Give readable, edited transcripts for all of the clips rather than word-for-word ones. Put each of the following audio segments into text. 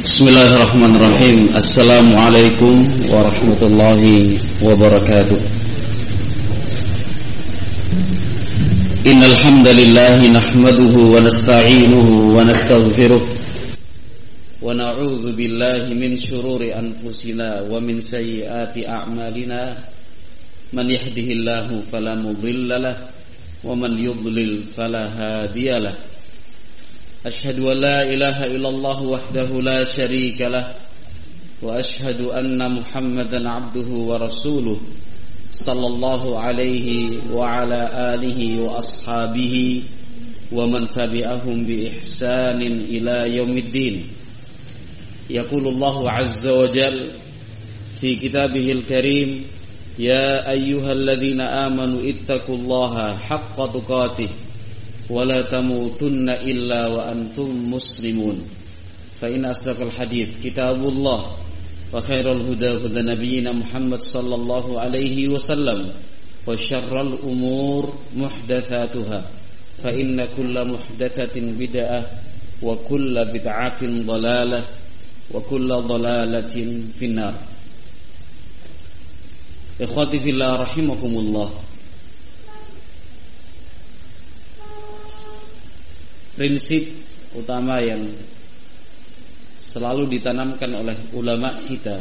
Bismillahirrahmanirrahim. Assalamualaikum warahmatullahi wabarakatuh. Innal hamdalillah nahmaduhu wa nasta'inuhu wa nastaghfiruh wa na'udzu billahi min shururi anfusina wa min sayyiati a'malina. Man yahdihillahu fala mudilla lahu wa man yudlil fala hadiya lahu. Asyhadu an la ilaha illallah wahdahu la syarika lah wa asyhadu anna Muhammadan abduhu wa rasuluh sallallahu alaihi wa ala alihi wa ashabihi wa man tabi'ahum bi ihsanin ila yaumiddin. Yaqulullahu azza wa jalla fi kitabihil karim, ya ayyuhalladzina amanu ittaqullaha haqqa tuqatih wala tamutunna illa wa antum muslimun. Fa inna asdaqal hadits kitabullah wa khairal huda huda nabiyyina Muhammad sallallahu alaihi wasallam wa syarrul umur muhdatsatuha fa inna kulla muhdatsatin bid'ah wa kulla bid'atin dhalalah wa kulla dhalalatin finnar. Ikhwati fillah rahimakumullah. Prinsip utama yang selalu ditanamkan oleh ulama kita,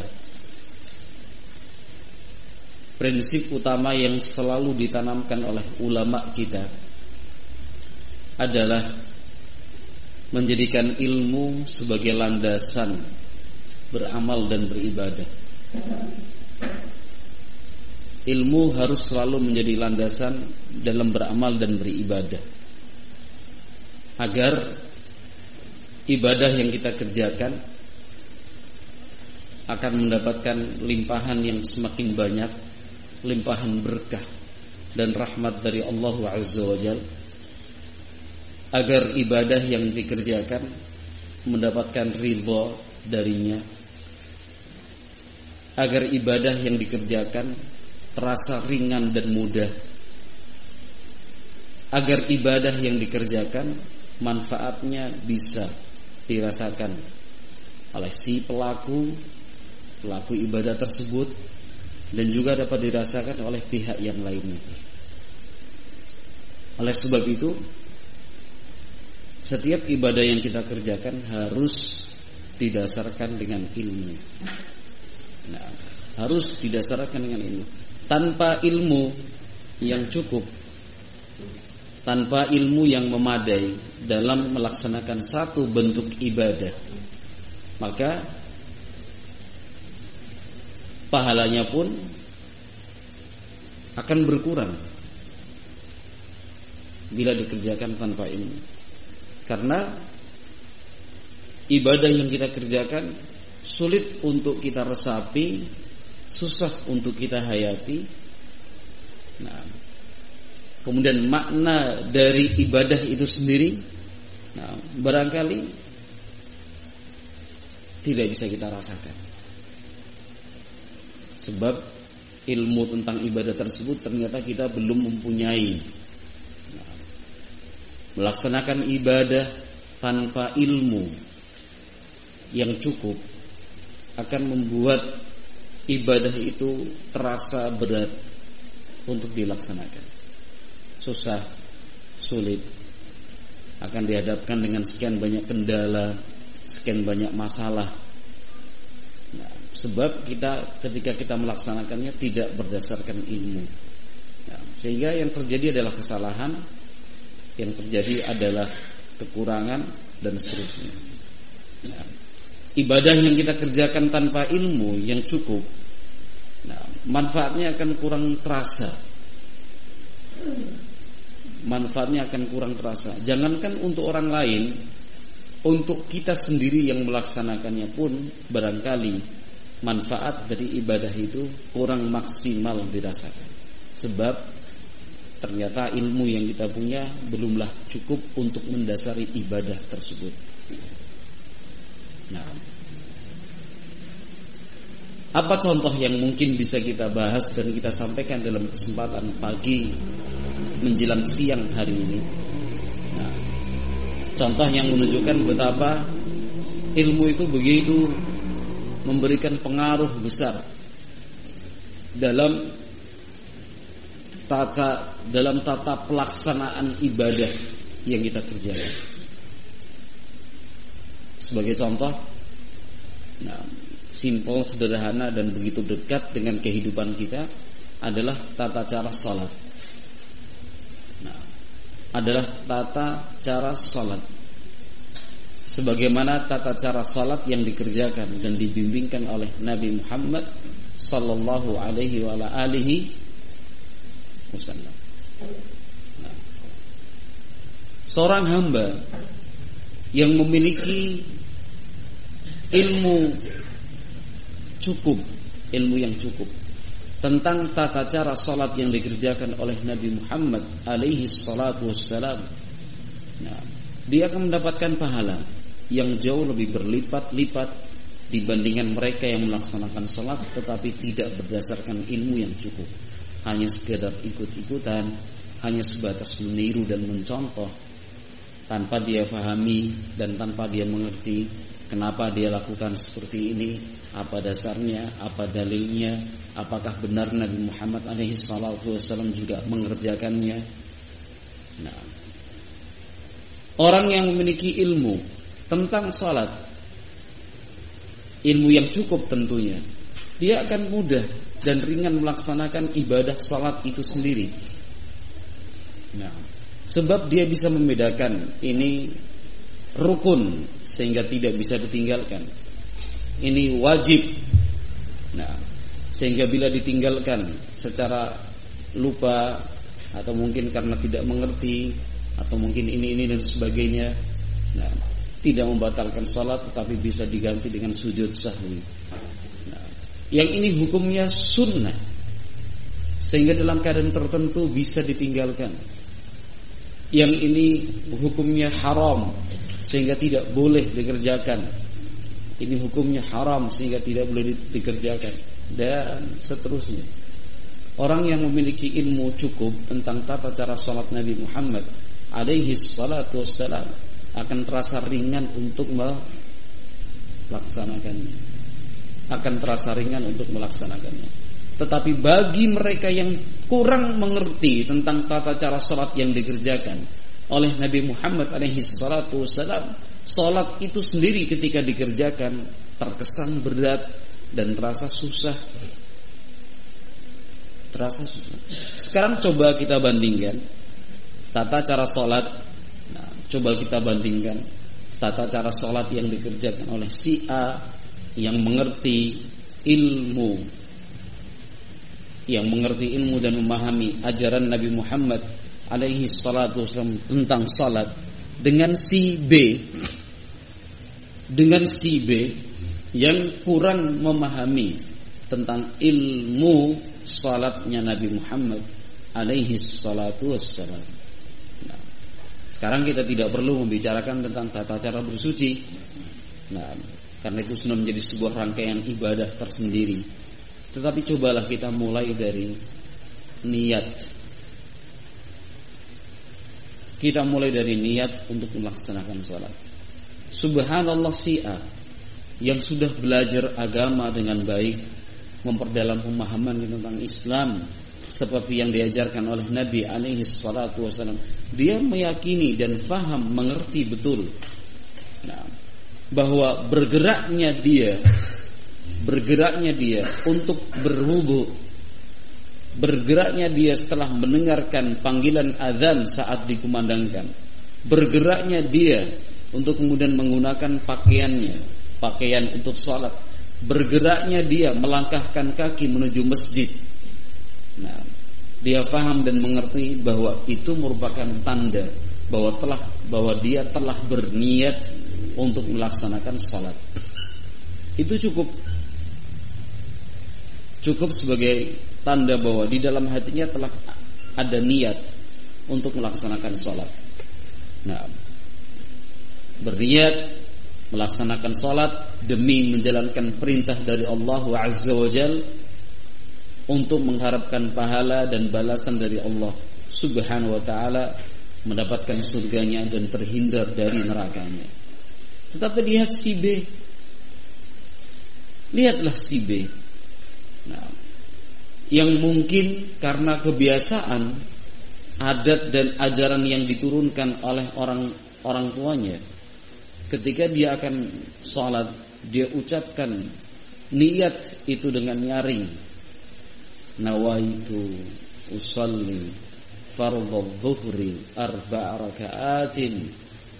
prinsip utama yang selalu ditanamkan oleh ulama kita adalah menjadikan ilmu sebagai landasan beramal dan beribadah. Ilmu harus selalu menjadi landasan dalam beramal dan beribadah, agar ibadah yang kita kerjakan akan mendapatkan limpahan yang semakin banyak, limpahan berkah dan rahmat dari Allah Azza wa Jalla, agar ibadah yang dikerjakan mendapatkan ridha darinya, agar ibadah yang dikerjakan terasa ringan dan mudah, agar ibadah yang dikerjakan manfaatnya bisa dirasakan oleh si pelaku ibadah tersebut dan juga dapat dirasakan oleh pihak yang lainnya. Oleh sebab itu, setiap ibadah yang kita kerjakan harus didasarkan dengan ilmu. Nah, harus didasarkan dengan ilmu. Tanpa ilmu yang cukup, tanpa ilmu yang memadai dalam melaksanakan satu bentuk ibadah, maka pahalanya pun akan berkurang bila dikerjakan tanpa ilmu. Karena ibadah yang kita kerjakan sulit untuk kita resapi, susah untuk kita hayati. Nah, kemudian makna dari ibadah itu sendiri, nah, barangkali tidak bisa kita rasakan. Sebab ilmu tentang ibadah tersebut ternyata kita belum mempunyai. Nah, melaksanakan ibadah tanpa ilmu yang cukup akan membuat ibadah itu terasa berat untuk dilaksanakan, susah, sulit, akan dihadapkan dengan sekian banyak kendala, sekian banyak masalah. Nah, sebab ketika kita melaksanakannya tidak berdasarkan ilmu. Nah, sehingga yang terjadi adalah kesalahan, yang terjadi adalah kekurangan dan seterusnya. Nah, ibadah yang kita kerjakan tanpa ilmu yang cukup, nah, manfaatnya akan kurang terasa. Manfaatnya akan kurang terasa. Jangankan untuk orang lain, untuk kita sendiri yang melaksanakannya pun barangkali manfaat dari ibadah itu kurang maksimal dirasakan. Sebab ternyata ilmu yang kita punya belumlah cukup untuk mendasari ibadah tersebut. Nah, apa contoh yang mungkin bisa kita bahas dan kita sampaikan dalam kesempatan pagi menjelang siang hari ini? Nah, contoh yang menunjukkan betapa ilmu itu begitu memberikan pengaruh besar dalam tata pelaksanaan ibadah yang kita kerjakan. Sebagai contoh, simple, sederhana dan begitu dekat dengan kehidupan kita adalah tata cara salat. Adalah tata cara salat. Sebagaimana tata cara salat yang dikerjakan dan dibimbingkan oleh Nabi Muhammad sallallahu alaihi wa alihi wasallam. Seorang hamba yang memiliki ilmu yang cukup tentang tata cara salat yang dikerjakan oleh Nabi Muhammad alaihi salatu wassalam, dia akan mendapatkan pahala yang jauh lebih berlipat-lipat dibandingkan mereka yang melaksanakan salat tetapi tidak berdasarkan ilmu yang cukup, hanya sekedar ikut-ikutan, hanya sebatas meniru dan mencontoh tanpa dia fahami dan tanpa dia mengerti kenapa dia lakukan seperti ini, apa dasarnya, apa dalilnya, apakah benar Nabi Muhammad alaihi salatu wasallam juga mengerjakannya. Orang yang memiliki ilmu tentang salat, ilmu yang cukup tentunya, dia akan mudah dan ringan melaksanakan ibadah salat itu sendiri. Sebab dia bisa membedakan ini rukun sehingga tidak bisa ditinggalkan, ini wajib, sehingga bila ditinggalkan secara lupa atau mungkin karena tidak mengerti atau mungkin ini dan sebagainya, tidak membatalkan salat tetapi bisa diganti dengan sujud sahwi. Yang ini hukumnya sunnah sehingga dalam keadaan tertentu bisa ditinggalkan. Yang ini hukumnya haram sehingga tidak boleh dikerjakan. Ini hukumnya haram sehingga tidak boleh dikerjakan, dan seterusnya. Orang yang memiliki ilmu cukup tentang tata cara salat Nabi Muhammad alaihi salatu wassalam akan terasa ringan untuk melaksanakannya. Tetapi bagi mereka yang kurang mengerti tentang tata cara salat yang dikerjakan oleh Nabi Muhammad alaihi salatu wassalam, salat itu sendiri ketika dikerjakan terkesan berat dan terasa susah. Sekarang coba kita bandingkan tata cara salat. Coba kita bandingkan tata cara salat yang dikerjakan oleh si A yang mengerti ilmu dan memahami ajaran Nabi Muhammad alaihi salatu wasallam tentang salat, dengan si B yang kurang memahami tentang ilmu salatnya Nabi Muhammad alaihi salatu wassalam. Sekarang kita tidak perlu membicarakan tentang tata cara bersuci, karena itu sudah menjadi sebuah rangkaian ibadah tersendiri. Tetapi cobalah kita mulai dari niat. Kita mulai dari niat untuk melaksanakan salat. Subhanallah, si A yang sudah belajar agama dengan baik, memperdalam pemahaman tentang Islam seperti yang diajarkan oleh Nabi alaihi salatu wasallam, dia meyakini dan faham, mengerti betul bahwa bergeraknya dia untuk berwudu, bergeraknya dia setelah mendengarkan panggilan azan saat dikumandangkan, bergeraknya dia untuk kemudian menggunakan pakaian untuk salat, bergeraknya dia melangkahkan kaki menuju masjid. Dia paham dan mengerti bahwa itu merupakan tanda bahwa dia telah berniat untuk melaksanakan salat. Itu cukup sebagai tanda bahwa di dalam hatinya telah ada niat untuk melaksanakan salat. Berniat melaksanakan salat demi menjalankan perintah dari Allah Azza wa Jalla, untuk mengharapkan pahala dan balasan dari Allah Subhanahu wa ta'ala, mendapatkan surganya dan terhindar dari nerakanya. Tetapi lihat si B. Lihatlah si B. Nah, yang mungkin karena kebiasaan, adat dan ajaran yang diturunkan oleh orang tuanya, ketika dia akan sholat, dia ucapkan niat itu dengan nyaring. Nawaitu usalli fardhu dhuhri 4 raka'atin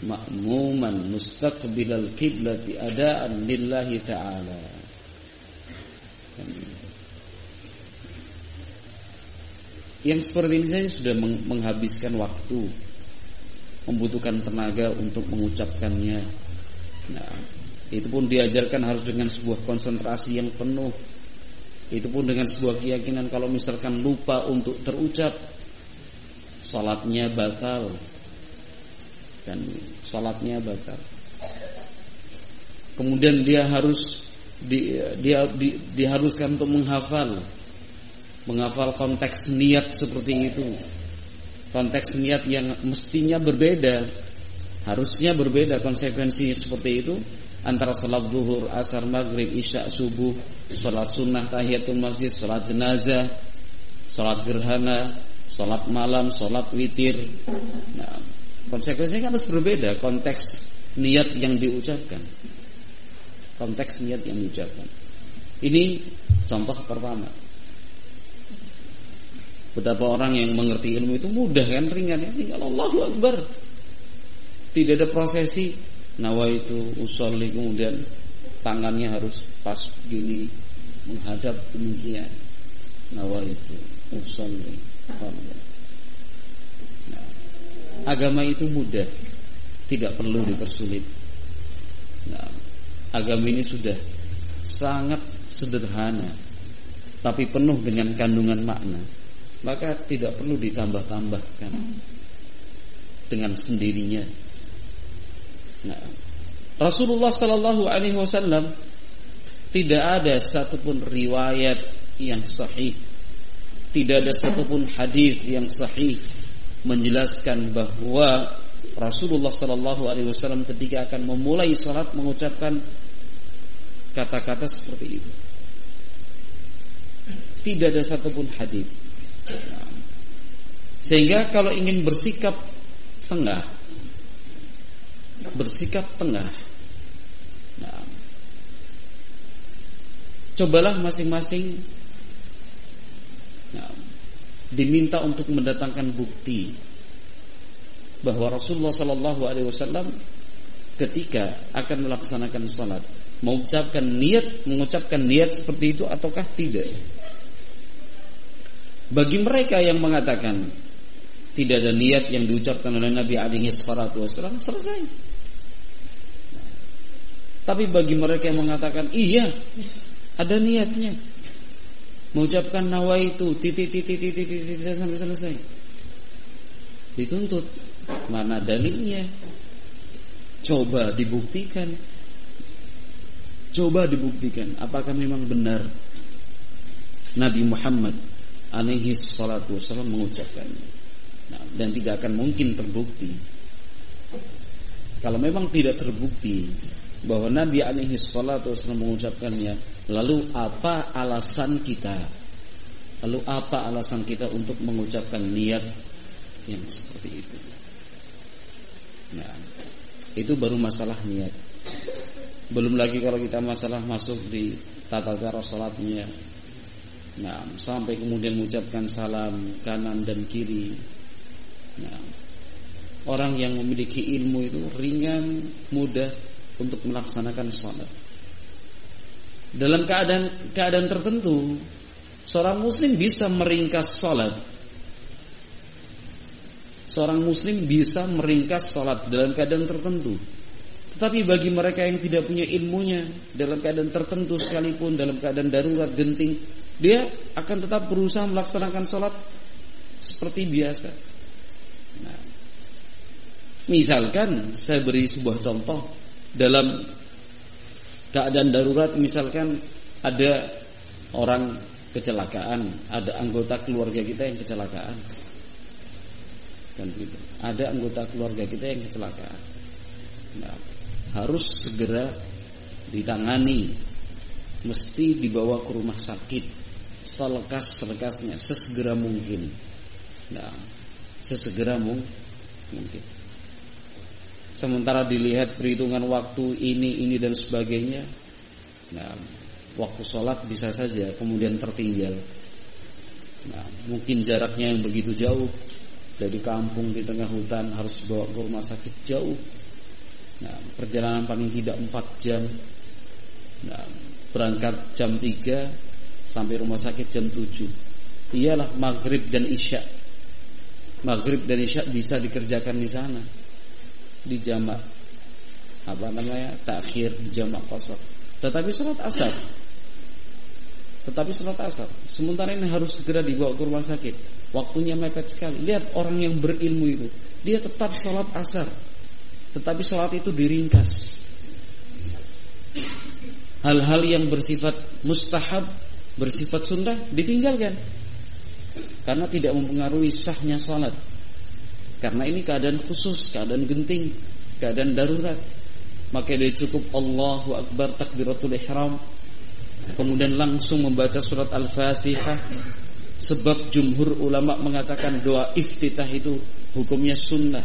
ma'muman mustaqbilal qiblati adaan lillahi ta'ala. Yang seperti ini saja sudah menghabiskan waktu, membutuhkan tenaga untuk mengucapkannya. Nah, itu pun diajarkan harus dengan sebuah konsentrasi yang penuh. Itu pun dengan sebuah keyakinan kalau misalkan lupa untuk terucap, salatnya batal. Dan salatnya batal. Kemudian dia harus diharuskan untuk menghafal konteks niat seperti itu. Konteks niat yang mestinya berbeda, harusnya berbeda konsekuensinya seperti itu antara salat zuhur, asar, maghrib, isya, subuh, salat sunnah, tahiyatul masjid, salat jenazah, salat gerhana, salat malam, salat witir. Nah, konsekuensinya kan harus berbeda konteks niat yang diucapkan. Konteks niat yang diucapkan. Ini contoh pertama. Betapa orang yang mengerti ilmu itu mudah kan, ringan ya, tinggal Allahu Akbar. Tidak ada prosesi. Nawaitu usolli, kemudian tangannya harus pas gini menghadap demikian. Nawaitu usolli. Nah, agama itu mudah, tidak perlu dipersulit. Nah, agama ini sudah sangat sederhana, tapi penuh dengan kandungan makna. Maka tidak perlu ditambah-tambahkan dengan sendirinya. Nah, Rasulullah Sallallahu Alaihi Wasallam tidak ada satupun riwayat yang sahih, tidak ada satupun hadis yang sahih menjelaskan bahwa Rasulullah Sallallahu Alaihi Wasallam ketika akan memulai salat mengucapkan kata-kata seperti itu. Tidak ada satupun hadis. Nah, sehingga kalau ingin bersikap tengah, nah, cobalah masing-masing diminta untuk mendatangkan bukti bahwa Rasulullah Sallallahu Alaihi Wasallam ketika akan melaksanakan salat mengucapkan niat seperti itu ataukah tidak. Bagi mereka yang mengatakan tidak ada niat yang diucapkan oleh Nabi alaihi salatu wasallam, selesai. Tapi bagi mereka yang mengatakan iya, ada niatnya, mengucapkan nawaitu titik sampai selesai, dituntut mana dalilnya? Coba dibuktikan apakah memang benar Nabi Muhammad alaihi salatu wasallam mengucapkannya. Nah, dan tidak akan mungkin terbukti. Kalau memang tidak terbukti bahwa Nabi alaihi salatu wasallam mengucapkannya, lalu apa alasan kita? Untuk mengucapkan niat yang seperti itu? Nah, itu baru masalah niat. Belum lagi kalau kita masalah masuk di tata cara salatnya. Nah, sampai kemudian mengucapkan salam kanan dan kiri. Nah, orang yang memiliki ilmu itu ringan, mudah untuk melaksanakan salat. Dalam keadaan tertentu, seorang muslim bisa meringkas salat. Seorang muslim bisa meringkas salat dalam keadaan tertentu. Tetapi bagi mereka yang tidak punya ilmunya, dalam keadaan tertentu sekalipun, dalam keadaan darurat, genting, dia akan tetap berusaha melaksanakan sholat seperti biasa. Nah, misalkan saya beri sebuah contoh, dalam keadaan darurat, misalkan ada orang kecelakaan, ada anggota keluarga kita yang kecelakaan, kan gitu. Ada anggota keluarga kita yang kecelakaan. Nah, harus segera ditangani, mesti dibawa ke rumah sakit selekas-lekasnya, sesegera mungkin. Nah, sesegera mungkin. Sementara dilihat perhitungan waktu ini dan sebagainya, nah, waktu sholat bisa saja kemudian tertinggal. Nah, mungkin jaraknya yang begitu jauh, dari kampung di tengah hutan harus dibawa ke rumah sakit jauh. Nah, perjalanan paling tidak 4 jam. Nah, berangkat jam 3 sampai rumah sakit jam 7. Iyalah maghrib dan isya. Maghrib dan isya bisa dikerjakan di sana, di jamak takhir, di jamak qasar. Tetapi salat asar sementara ini harus segera dibawa ke rumah sakit, waktunya mepet sekali. Lihat orang yang berilmu itu, dia tetap salat asar, tetapi salat itu diringkas. Hal-hal yang bersifat mustahab, bersifat sunnah ditinggalkan karena tidak mempengaruhi sahnya salat. Karena ini keadaan khusus, keadaan genting, keadaan darurat, maka dia cukup Allahu Akbar, takbiratul ihram, kemudian langsung membaca surat Al-Fatihah. Sebab jumhur ulama mengatakan doa iftitah itu hukumnya sunnah.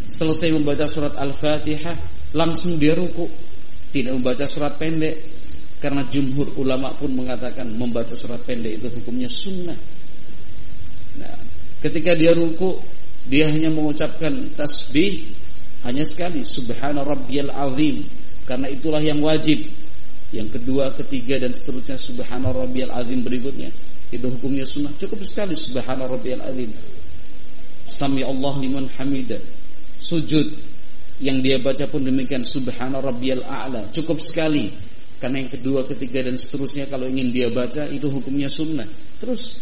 Selesai membaca surat Al-Fatihah, langsung dia ruku, tidak membaca surat pendek. Karena jumhur ulama pun mengatakan membaca surat pendek itu hukumnya sunnah. Nah, ketika dia ruku, dia hanya mengucapkan tasbih hanya sekali, subhana rabbiyal azim, karena itulah yang wajib. Yang kedua, ketiga dan seterusnya subhana rabbiyal azim berikutnya, itu hukumnya sunnah. Cukup sekali subhana rabbiyal azim. Sami Allah liman hamidah. Sujud yang dia baca pun demikian, subhana rabbiyal a'la. Cukup sekali. Karena yang kedua, ketiga dan seterusnya kalau ingin dia baca itu hukumnya sunnah. Terus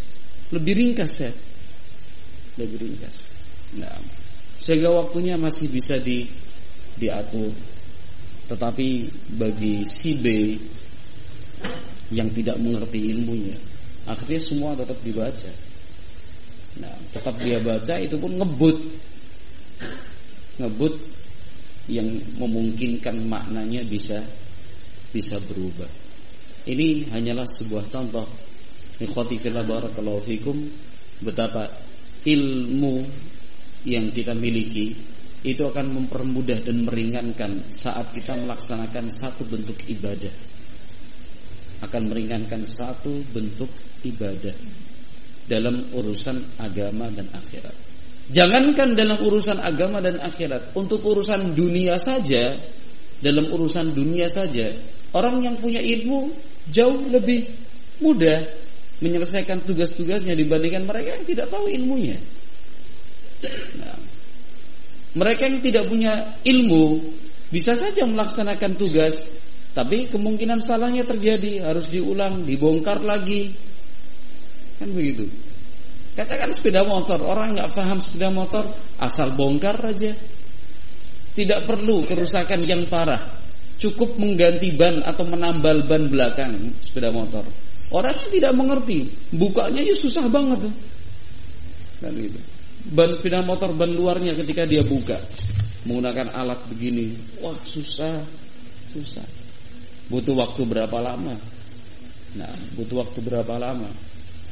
lebih ringkas ya, lebih ringkas. Nah, sehingga waktunya masih bisa diatur. Tetapi bagi si B yang tidak mengerti ilmunya, akhirnya semua tetap dibaca. Nah, tetap dia baca, itu pun ngebut yang memungkinkan maknanya bisa berubah. Ini hanyalah sebuah contoh, ikhwati fillah barakallahu fikum, betapa ilmu yang kita miliki itu akan mempermudah dan meringankan saat kita melaksanakan satu bentuk ibadah. Akan meringankan satu bentuk ibadah dalam urusan agama dan akhirat. Jangankan dalam urusan agama dan akhirat, untuk urusan dunia saja, dalam urusan dunia saja, orang yang punya ilmu jauh lebih mudah menyelesaikan tugas-tugasnya dibandingkan mereka yang tidak tahu ilmunya. Nah, mereka yang tidak punya ilmu bisa saja melaksanakan tugas, tapi kemungkinan salahnya terjadi, harus diulang, dibongkar lagi. Kan begitu. Katakan sepeda motor, orang nggak paham sepeda motor, asal bongkar aja. Tidak perlu kerusakan yang parah, cukup mengganti ban atau menambal ban belakang sepeda motor. Orang yang tidak mengerti, bukanya ya susah banget tuh. Kan gitu. Ban sepeda motor, ban luarnya ketika dia buka menggunakan alat begini, wah susah. Butuh waktu berapa lama? Nah, butuh waktu berapa lama?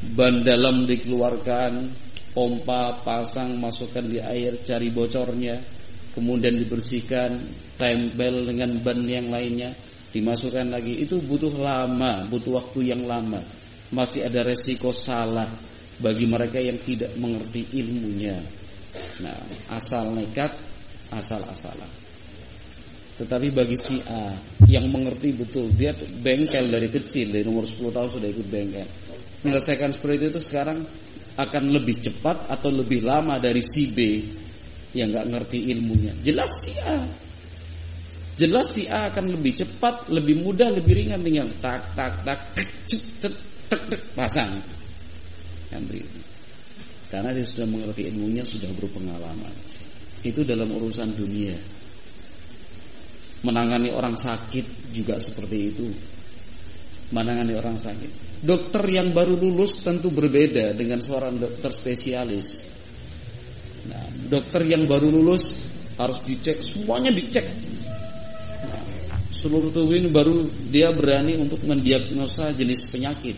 Ban dalam dikeluarkan, pompa pasang, masukkan di air, cari bocornya, kemudian dibersihkan, tempel dengan ban yang lainnya, dimasukkan lagi. Itu butuh lama, butuh waktu yang lama. Masih ada resiko salah bagi mereka yang tidak mengerti ilmunya. Nah, asal nekat, asal-asalan. Tetapi bagi si A yang mengerti betul, dia bengkel dari kecil, dari umur 10 tahun sudah ikut bengkel, menyelesaikan seperti itu sekarang akan lebih cepat atau lebih lama dari si B yang gak ngerti ilmunya. Jelas si A akan lebih cepat, lebih mudah, lebih ringan, tinggal tak pasang. Karena dia sudah mengerti ilmunya, sudah berpengalaman. Itu dalam urusan dunia. Menangani orang sakit juga seperti itu. Menangani orang sakit. Dokter yang baru lulus tentu berbeda dengan seorang dokter spesialis. Nah, dokter yang baru lulus harus dicek, semuanya dicek. seluruh tubuh ini baru dia berani untuk mendiagnosa jenis penyakit.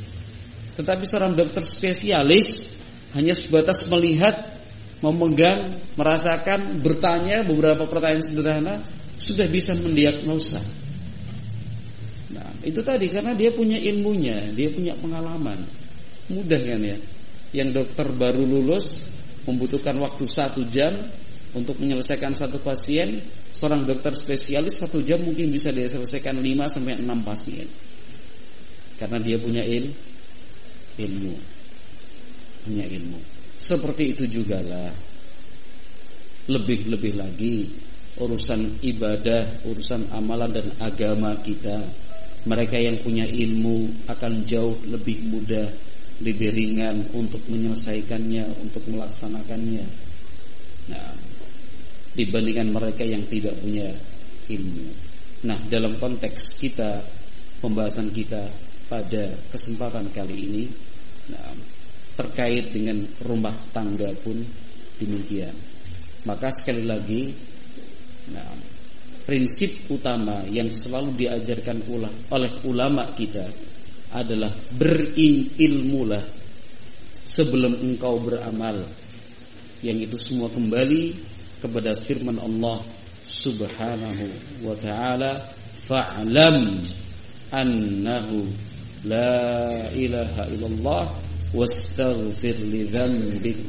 Tetapi seorang dokter spesialis hanya sebatas melihat, memegang, merasakan, bertanya beberapa pertanyaan sederhana sudah bisa mendiagnosa. Nah, itu tadi karena dia punya ilmunya, dia punya pengalaman. Mudah kan ya? Yang dokter baru lulus membutuhkan waktu 1 jam untuk menyelesaikan satu pasien. Seorang dokter spesialis 1 jam mungkin bisa dia selesaikan 5-6 pasien. Karena dia punya ilmu. Punya ilmu. Seperti itu jugalah. Lebih-lebih lagi urusan ibadah, urusan amalan dan agama kita. Mereka yang punya ilmu akan jauh lebih mudah, lebih ringan untuk menyelesaikannya, untuk melaksanakannya. Nah, dibandingkan mereka yang tidak punya ilmu. Nah, dalam konteks kita, pembahasan kita pada kesempatan kali ini, nah, terkait dengan rumah tangga pun demikian. Maka sekali lagi, nah, prinsip utama yang selalu diajarkan oleh ulama kita adalah berilmulah sebelum engkau beramal. Yang itu semua kembali kepada firman Allah Subhanahu wa ta'ala, fa'lam annahu la ilaha illallah wastaghfir li dzambik.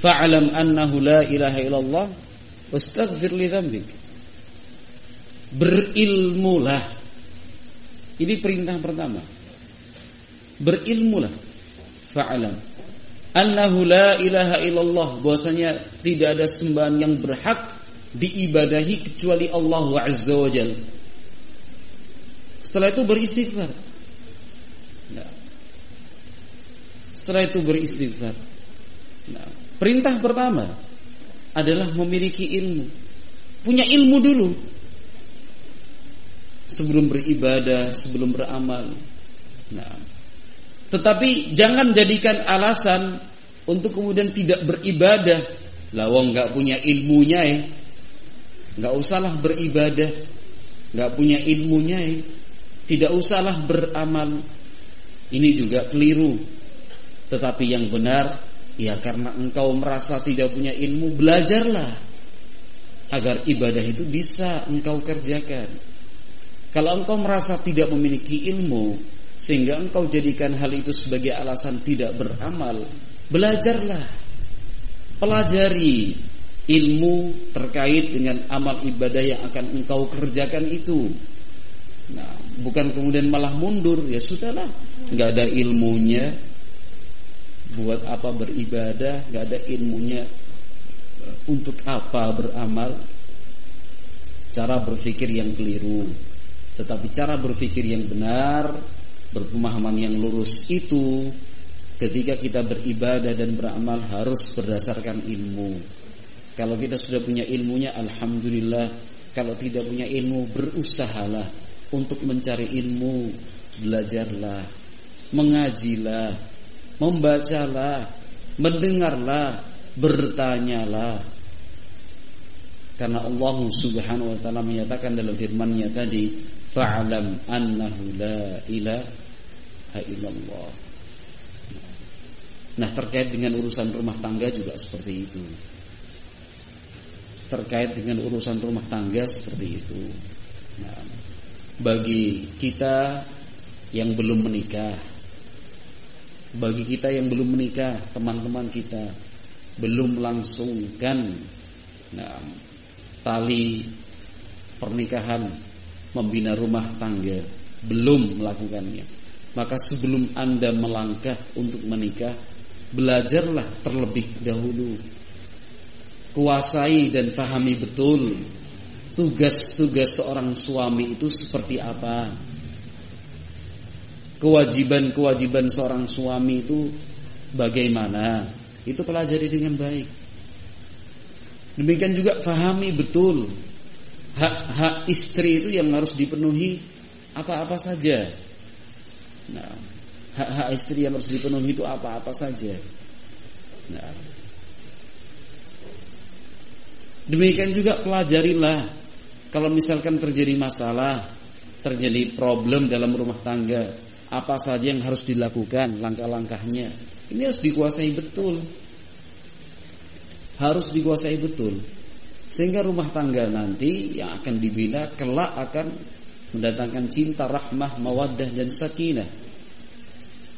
Fa'lam annahu la ilaha illallah wastaghfir li dzambik. Berilmulah. Ini perintah pertama. Berilmulah. Fa'lam annahu la ilaha illallah, bahwasanya tidak ada sembahan yang berhak diibadahi kecuali Allah Azza wa Jalla. Setelah itu beristighfar. Nah, setelah itu beristighfar. Nah, perintah pertama adalah memiliki ilmu. Punya ilmu dulu sebelum beribadah, sebelum beramal. Nah, tetapi jangan jadikan alasan untuk kemudian tidak beribadah. Lah wong enggak punya ilmunya ya. Enggak usahlah beribadah. Enggak punya ilmunya ya. Tidak usahlah beramal. Ini juga keliru. Tetapi yang benar, ya karena engkau merasa tidak punya ilmu, belajarlah agar ibadah itu bisa engkau kerjakan. Kalau engkau merasa tidak memiliki ilmu sehingga engkau jadikan hal itu sebagai alasan tidak beramal, belajarlah, pelajari ilmu terkait dengan amal ibadah yang akan engkau kerjakan itu. Nah, bukan kemudian malah mundur. Ya sudahlah, nggak ada ilmunya, buat apa beribadah? Nggak ada ilmunya, untuk apa beramal? Cara berpikir yang keliru. Tetapi cara berpikir yang benar, berpemahaman yang lurus itu, ketika kita beribadah dan beramal harus berdasarkan ilmu. Kalau kita sudah punya ilmunya, alhamdulillah. Kalau tidak punya ilmu, berusahalah untuk mencari ilmu. Belajarlah, mengajilah, membacalah, mendengarlah, bertanyalah. Karena Allah Subhanahu wa ta'ala menyatakan dalam firman-Nya tadi, fa'lam annahu la ilaha illallah. Nah, terkait dengan urusan rumah tangga juga seperti itu. Terkait dengan urusan rumah tangga seperti itu. Nah, bagi kita yang belum menikah, bagi kita yang belum menikah, teman-teman kita belum melangsungkan tali pernikahan, membina rumah tangga, belum melakukannya, maka sebelum Anda melangkah untuk menikah, belajarlah terlebih dahulu. Kuasai dan fahami betul tugas-tugas seorang suami itu seperti apa. Kewajiban-kewajiban seorang suami itu bagaimana. Itu pelajari dengan baik. Demikian juga fahami betul hak-hak istri itu yang harus dipenuhi apa-apa saja. Nah, hak-hak istri yang harus dipenuhi itu apa-apa saja. Nah, demikian juga pelajarilah Kalau misalkan terjadi masalah, terjadi problem dalam rumah tangga, apa saja yang harus dilakukan, langkah-langkahnya, ini harus dikuasai betul. Harus dikuasai betul. Sehingga rumah tangga nanti yang akan dibina kelak akan mendatangkan cinta, rahmah, mawaddah dan sakinah.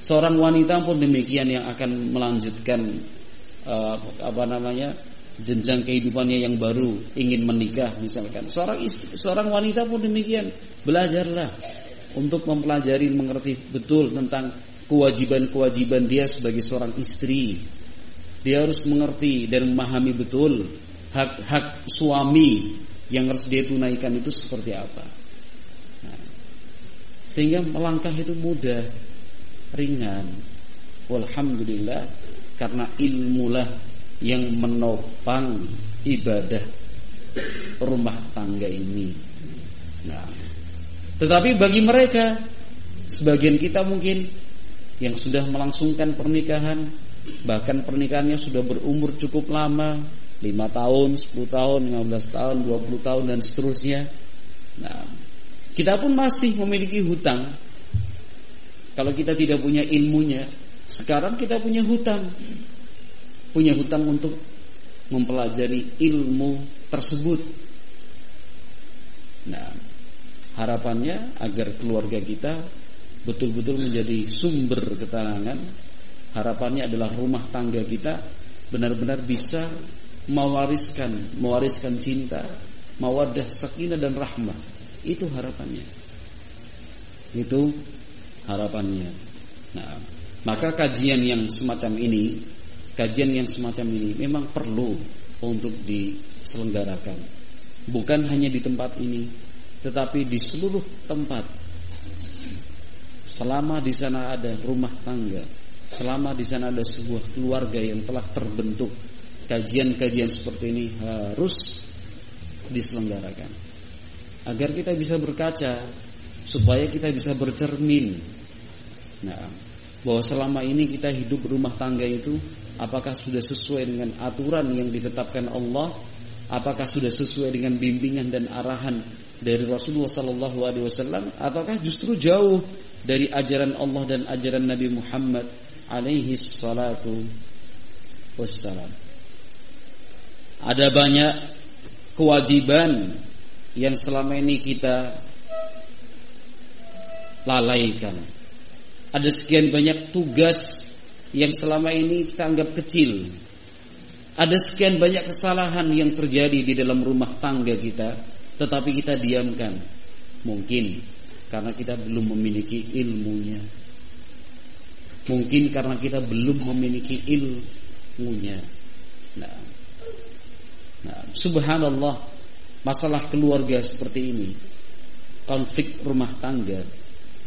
Seorang wanita pun demikian yang akan melanjutkan jenjang kehidupannya yang baru, ingin menikah misalkan. Seorang wanita pun demikian, belajarlah untuk mempelajari, mengerti betul tentang kewajiban-kewajiban dia sebagai seorang istri. Dia harus mengerti dan memahami betul hak-hak suami yang harus dia tunaikan itu seperti apa. Nah, sehingga melangkah itu mudah, ringan. Walhamdulillah, karena ilmulah yang menopang ibadah rumah tangga ini. Nah, tetapi bagi mereka, sebagian kita mungkin yang sudah melangsungkan pernikahan, bahkan pernikahannya sudah berumur cukup lama, 5 tahun, 10 tahun, 15 tahun, 20 tahun dan seterusnya. Nah, kita pun masih memiliki hutang. Kalau kita tidak punya ilmunya, sekarang kita punya hutang. Punya hutang untuk mempelajari ilmu tersebut. Nah, harapannya agar keluarga kita betul-betul menjadi sumber ketenangan. Harapannya adalah rumah tangga kita benar-benar bisa mewariskan cinta, mawaddah, sakinah dan rahmah. Itu harapannya. Itu harapannya. Nah, maka kajian yang semacam ini memang perlu untuk diselenggarakan. Bukan hanya di tempat ini, tetapi di seluruh tempat. Selama di sana ada rumah tangga, selama di sana ada sebuah keluarga yang telah terbentuk, kajian-kajian seperti ini harus diselenggarakan agar kita bisa berkaca, supaya kita bisa bercermin. Nah, bahwa selama ini kita hidup rumah tangga itu apakah sudah sesuai dengan aturan yang ditetapkan Allah? Apakah sudah sesuai dengan bimbingan dan arahan dari Rasulullah SAW? Ataukah justru jauh dari ajaran Allah dan ajaran Nabi Muhammad alaihi salatu wassalam? Ada banyak kewajiban yang selama ini kita lalaikan. Ada sekian banyak tugas yang selama ini kita anggap kecil. Ada sekian banyak kesalahan yang terjadi di dalam rumah tangga kita, tetapi kita diamkan. Mungkin karena kita belum memiliki ilmunya. Mungkin karena kita belum memiliki ilmunya. Nah, subhanallah, masalah keluarga seperti ini, konflik rumah tangga,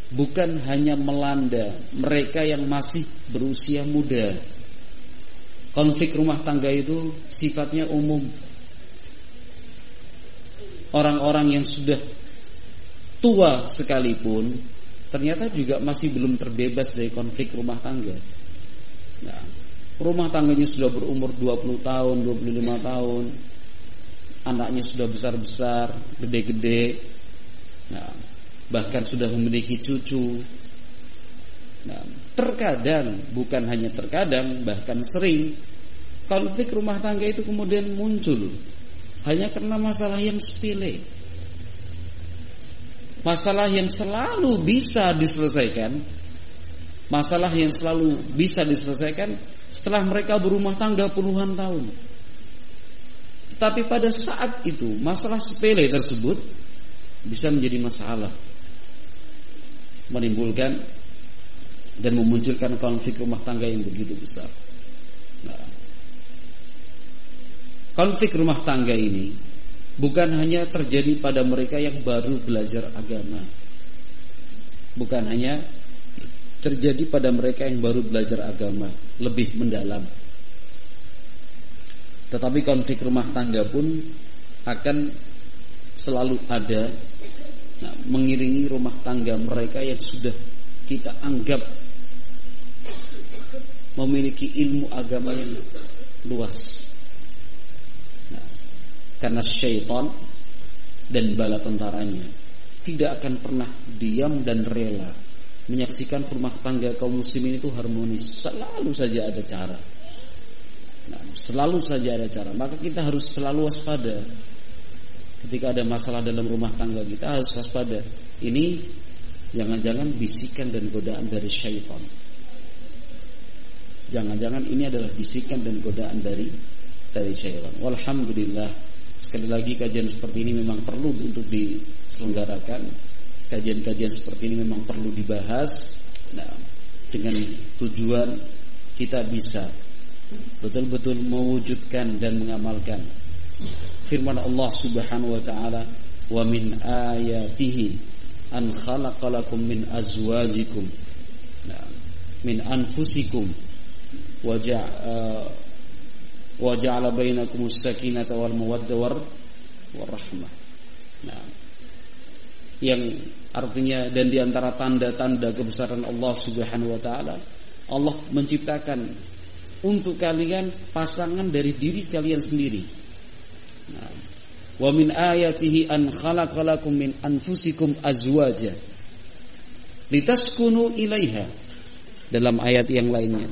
bukan hanya melanda mereka yang masih berusia muda. Konflik rumah tangga itu sifatnya umum. Orang-orang yang sudah tua sekalipun ternyata juga masih belum terbebas dari konflik rumah tangga. Nah, rumah tangganya sudah berumur 20 tahun, 25 tahun. Anaknya sudah besar-besar, gede-gede. Nah, bahkan sudah memiliki cucu. Nah, terkadang, bukan hanya terkadang, bahkan sering konflik rumah tangga itu kemudian muncul hanya karena masalah yang sepele, masalah yang selalu bisa diselesaikan, masalah yang selalu bisa diselesaikan setelah mereka berumah tangga puluhan tahun. Tetapi pada saat itu masalah sepele tersebut bisa menjadi masalah, menimbulkan dan memunculkan konflik rumah tangga yang begitu besar. Nah, konflik rumah tangga ini bukan hanya terjadi pada mereka yang baru belajar agama, bukan hanya terjadi pada mereka yang baru belajar agama lebih mendalam, tetapi konflik rumah tangga pun akan selalu ada, nah, mengiringi rumah tangga mereka yang sudah kita anggap memiliki ilmu agama yang luas. Nah, karena syaitan dan bala tentaranya tidak akan pernah diam dan rela menyaksikan rumah tangga kaum muslimin itu harmonis. Selalu saja ada cara. Selalu saja ada cara. Maka kita harus selalu waspada. Ketika ada masalah dalam rumah tangga, kita harus waspada. Ini jangan-jangan bisikan dan godaan dari syaitan. Jangan-jangan ini adalah bisikan dan godaan dari syaitan. Walhamdulillah, sekali lagi kajian seperti ini memang perlu untuk diselenggarakan. Kajian-kajian seperti ini memang perlu dibahas. Dengan tujuan kita bisa betul-betul mewujudkan dan mengamalkan firman Allah Subhanahu wa taala, "Wa min ayatihi an khalaqalakum min azwajikum min anfusikum wa ja'ala bainakumus sakinata wal mawaddah warahmah." Yang artinya, dan di antara tanda-tanda kebesaran Allah Subhanahu wa taala, Allah menciptakan untuk kalian pasangan dari diri kalian sendiri. Wa min ayatihi an khalaqalakum min anfusikum azwaja litaskunu ilaiha. Dalam ayat yang lainnya,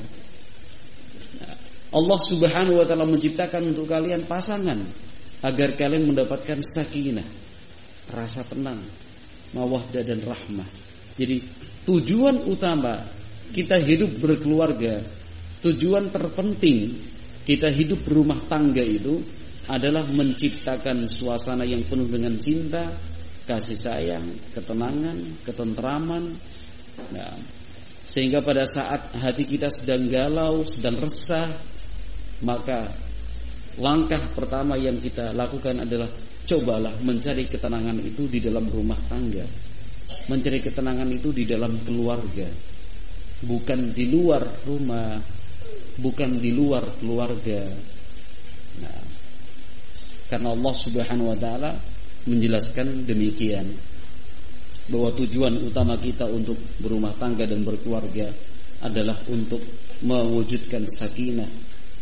Allah Subhanahu wa taala menciptakan untuk kalian pasangan agar kalian mendapatkan sakinah, rasa tenang, mawaddah dan rahmah. Jadi tujuan utama kita hidup berkeluarga, tujuan terpenting kita hidup berumah tangga itu adalah menciptakan suasana yang penuh dengan cinta, kasih sayang, ketenangan, ketentraman. Sehingga pada saat hati kita sedang galau, sedang resah, maka langkah pertama yang kita lakukan adalah cobalah mencari ketenangan itu di dalam rumah tangga, mencari ketenangan itu di dalam keluarga, bukan di luar rumah, bukan di luar keluarga. Karena Allah Subhanahu wa taala menjelaskan demikian, bahwa tujuan utama kita untuk berumah tangga dan berkeluarga adalah untuk mewujudkan sakinah,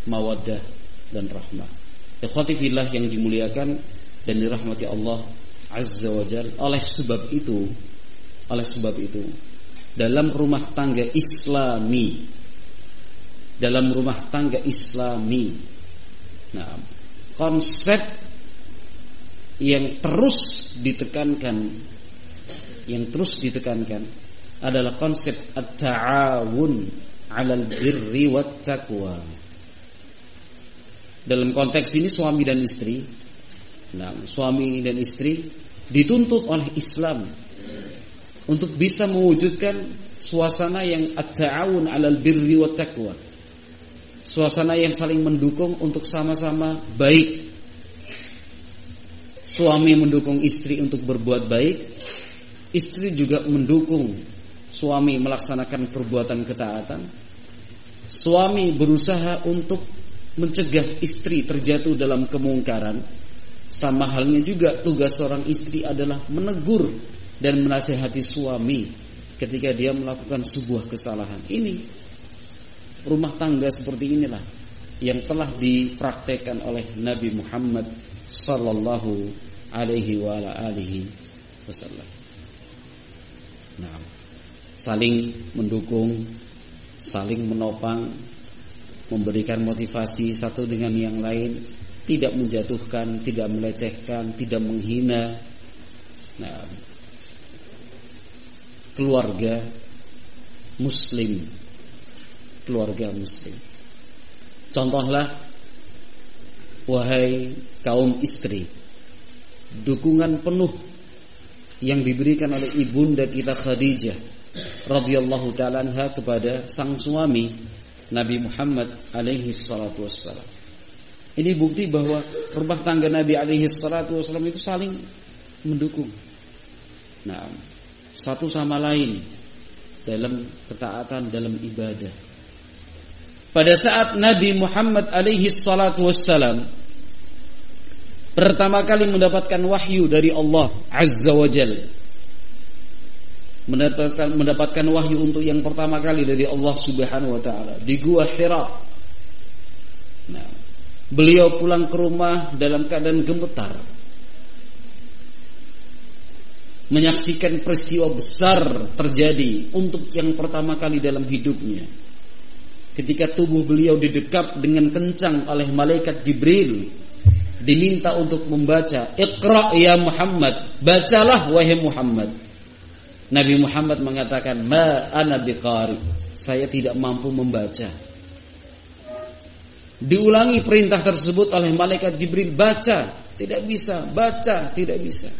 mawaddah dan rahmah. Ikhwati fillah yang dimuliakan dan dirahmati Allah Azza wa Jalla. Oleh sebab itu dalam rumah tangga Islami, konsep yang terus ditekankan adalah konsep at-ta'awun 'alal birri wat taqwa. Dalam konteks ini suami dan istri dituntut oleh Islam untuk bisa mewujudkan suasana yang at-ta'awun 'alal birri wat taqwa. Suasana yang saling mendukung untuk sama-sama baik. Suami mendukung istri untuk berbuat baik, istri juga mendukung suami melaksanakan perbuatan ketaatan. Suami berusaha untuk mencegah istri terjatuh dalam kemungkaran. Sama halnya juga tugas seorang istri adalah menegur dan menasihati suami ketika dia melakukan sebuah kesalahan. Ini rumah tangga seperti inilah yang telah dipraktekkan oleh Nabi Muhammad sallallahu alaihi wa alihi wasallam. Saling mendukung, saling menopang, memberikan motivasi satu dengan yang lain, tidak menjatuhkan, tidak melecehkan, tidak menghina. Keluarga muslim. Contohlah, wahai kaum istri, dukungan penuh yang diberikan oleh ibunda kita Khadijah radhiyallahu ta'ala anha kepada sang suami Nabi Muhammad alaihi salatu wassalam. Ini bukti bahwa rumah tangga Nabi alaihi salatu wassalam itu saling mendukung, satu sama lain dalam ketaatan, dalam ibadah. Pada saat Nabi Muhammad alaihi salatu wassalam pertama kali mendapatkan wahyu dari Allah Azza wa Jalla, mendapatkan wahyu untuk yang pertama kali dari Allah Subhanahu wa taala di Gua Hira. Beliau pulang ke rumah dalam keadaan gemetar. menyaksikan peristiwa besar terjadi untuk yang pertama kali dalam hidupnya. Ketika tubuh beliau didekap dengan kencang oleh malaikat Jibril, diminta untuk membaca, "Iqra ya Muhammad," bacalah wahai Muhammad. Nabi Muhammad mengatakan, "Ma ana biqari," saya tidak mampu membaca. Diulangi perintah tersebut oleh malaikat Jibril, "Baca," tidak bisa, "baca," tidak bisa.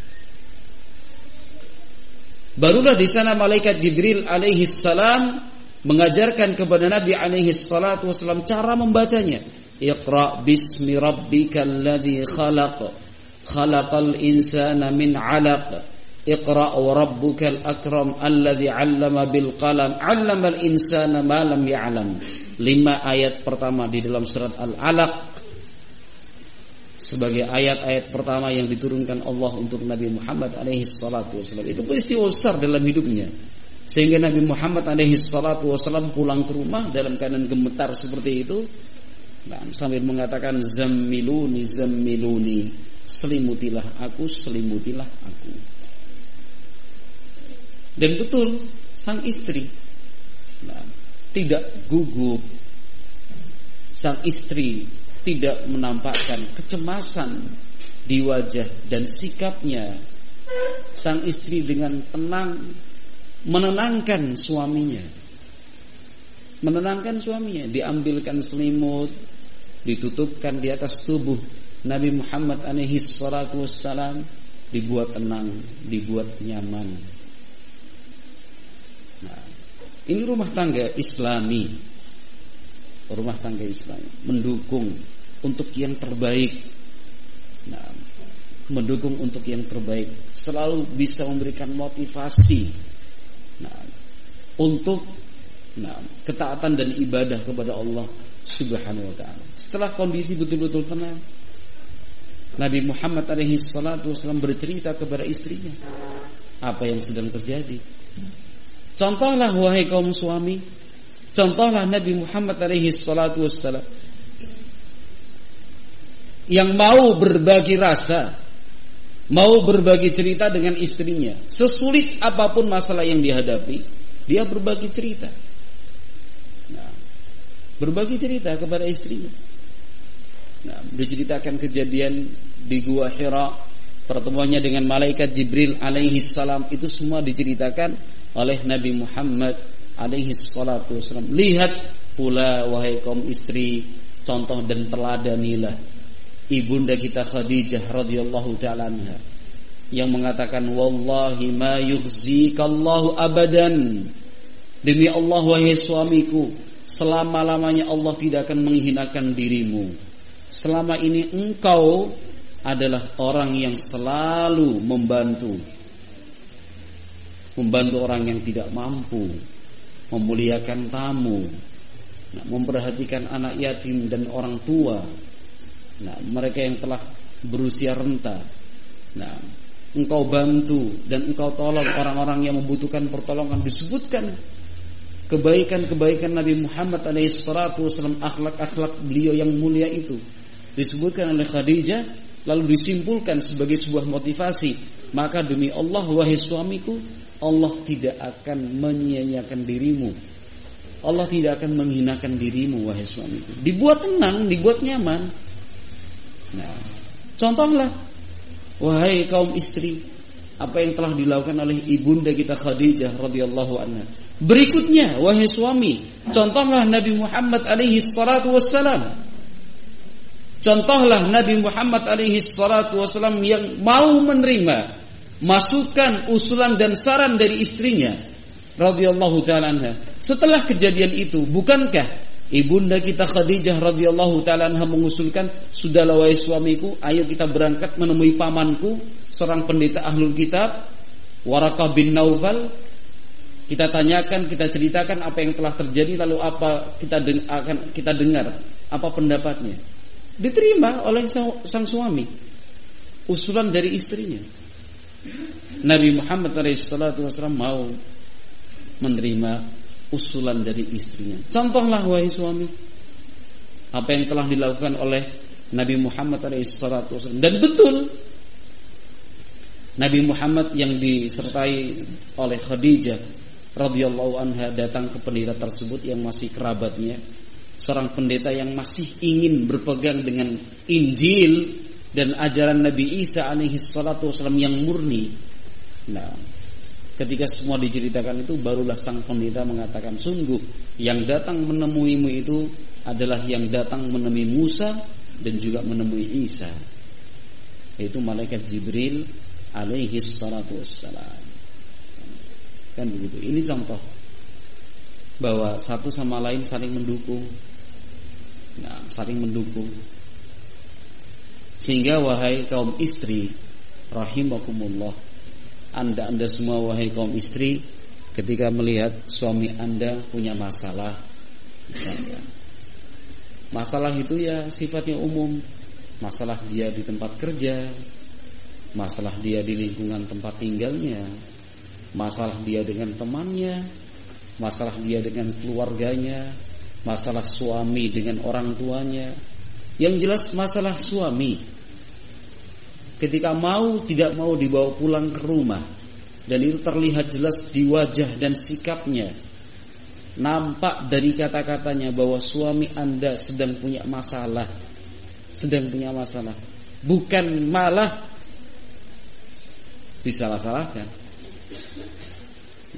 Barulah di sana malaikat Jibril alaihi salam mengajarkan kepada Nabi alaihi salatu wasallam cara membacanya. "Iqra bismi rabbikal ladzi khalaq, khalaqal insana min 'alaq, Iqra wa rabbukal akram alladzi 'allama bil qalam, 'allamal insana ma lam ya'lam." 5 ayat pertama di dalam surat Al-Alaq sebagai ayat-ayat pertama yang diturunkan Allah untuk Nabi Muhammad alaihi salatu wasallam. Itu peristiwa besar dalam hidupnya, sehingga Nabi Muhammad alaihi salatu wasallam pulang ke rumah dalam keadaan gemetar seperti itu, sambil mengatakan, "Zammiluni, zammiluni," selimutilah aku, selimutilah aku. Dan betul, sang istri tidak gugup, sang istri tidak menampakkan kecemasan di wajah dan sikapnya. Sang istri dengan tenang menenangkan suaminya. Menenangkan suaminya, diambilkan selimut, ditutupkan di atas tubuh Nabi Muhammad alaihi salatu wassalam, dibuat tenang, dibuat nyaman. Nah, ini rumah tangga Islami. Rumah tangga Islami mendukung untuk yang terbaik. Nah, mendukung untuk yang terbaik, selalu bisa memberikan motivasi untuk ketaatan dan ibadah kepada Allah Subhanahu wa taala. Setelah kondisi betul-betul tenang, Nabi Muhammad alaihi salatu wasallam bercerita kepada istrinya apa yang sedang terjadi. Contohlah wahai kaum suami, contohlah Nabi Muhammad alaihi salatu wassalam yang mau berbagi rasa, mau berbagi cerita dengan istrinya. Sesulit apapun masalah yang dihadapi, dia berbagi cerita. Berbagi cerita kepada istrinya. Diceritakan kejadian di Gua Hira, pertemuannya dengan malaikat Jibril alaihi salam, itu semua diceritakan oleh Nabi Muhammad alaihi salatu wasallam. Lihat pula wahai kaum istri, contoh dan teladanilah ibunda kita Khadijah radhiyallahu ta'ala anha yang mengatakan, "Wallahi ma yukhzikallahu abadan." Demi Allah wahai suamiku, selama-lamanya Allah tidak akan menghinakan dirimu. Selama ini engkau adalah orang yang selalu membantu orang yang tidak mampu, memuliakan tamu, memperhatikan anak yatim dan orang tua, mereka yang telah berusia renta. Engkau bantu dan engkau tolong orang-orang yang membutuhkan pertolongan. Disebutkan kebaikan-kebaikan Nabi Muhammad SAW, akhlak-akhlak beliau yang mulia itu disebutkan oleh Khadijah, lalu disimpulkan sebagai sebuah motivasi. Maka demi Allah wahai suamiku, Allah tidak akan menyia-nyiakan dirimu, Allah tidak akan menghinakan dirimu wahai suamiku. Dibuat tenang, dibuat nyaman. Contohlah wahai kaum istri apa yang telah dilakukan oleh ibunda kita Khadijah radhiyallahu anha. Berikutnya wahai suami, contohlah Nabi Muhammad alaihi salatu wassalam. Contohlah Nabi Muhammad alaihi salatu wassalam yang mau menerima masukan, usulan dan saran dari istrinya radhiyallahu ta'ala anha. Setelah kejadian itu, bukankah ibunda kita Khadijah radhiyallahu ta'ala anha mengusulkan, "Sudahlah wahai suamiku, ayo kita berangkat menemui pamanku, seorang pendeta ahlul kitab, Waraqah bin Naufal. Kita tanyakan, kita ceritakan apa yang telah terjadi, lalu apa akan kita dengar apa pendapatnya." Diterima oleh sang suami usulan dari istrinya. Nabi Muhammad SAW mau menerima usulan dari istrinya. Contohlah wahai suami apa yang telah dilakukan oleh Nabi Muhammad SAW. Dan betul Nabi Muhammad yang disertai oleh Khadijah radhiyallahu anha datang ke pendeta tersebut yang masih kerabatnya, seorang pendeta yang masih ingin berpegang dengan Injil dan ajaran Nabi Isa alaihi salatu wasallam yang murni. Nah, ketika semua diceritakan itu, barulah sang pendeta mengatakan, sungguh yang datang menemuimu itu adalah yang datang menemui Musa dan juga menemui Isa, yaitu malaikat Jibril alaihi salatu wassalam. Kan begitu. Ini contoh bahwa satu sama lain saling mendukung. Nah, saling mendukung. Sehingga wahai kaum istri rahimakumullah, Anda semua wahai kaum istri, ketika melihat suami Anda punya masalah, misalnya, masalah itu ya sifatnya umum. Masalah dia di tempat kerja, masalah dia di lingkungan tempat tinggalnya, masalah dia dengan temannya, masalah dia dengan keluarganya, masalah suami dengan orang tuanya. Yang jelas masalah suami, ketika mau tidak mau dibawa pulang ke rumah, dan itu terlihat jelas di wajah dan sikapnya, nampak dari kata-katanya bahwa suami Anda sedang punya masalah, bukan malah disalah-salahkan.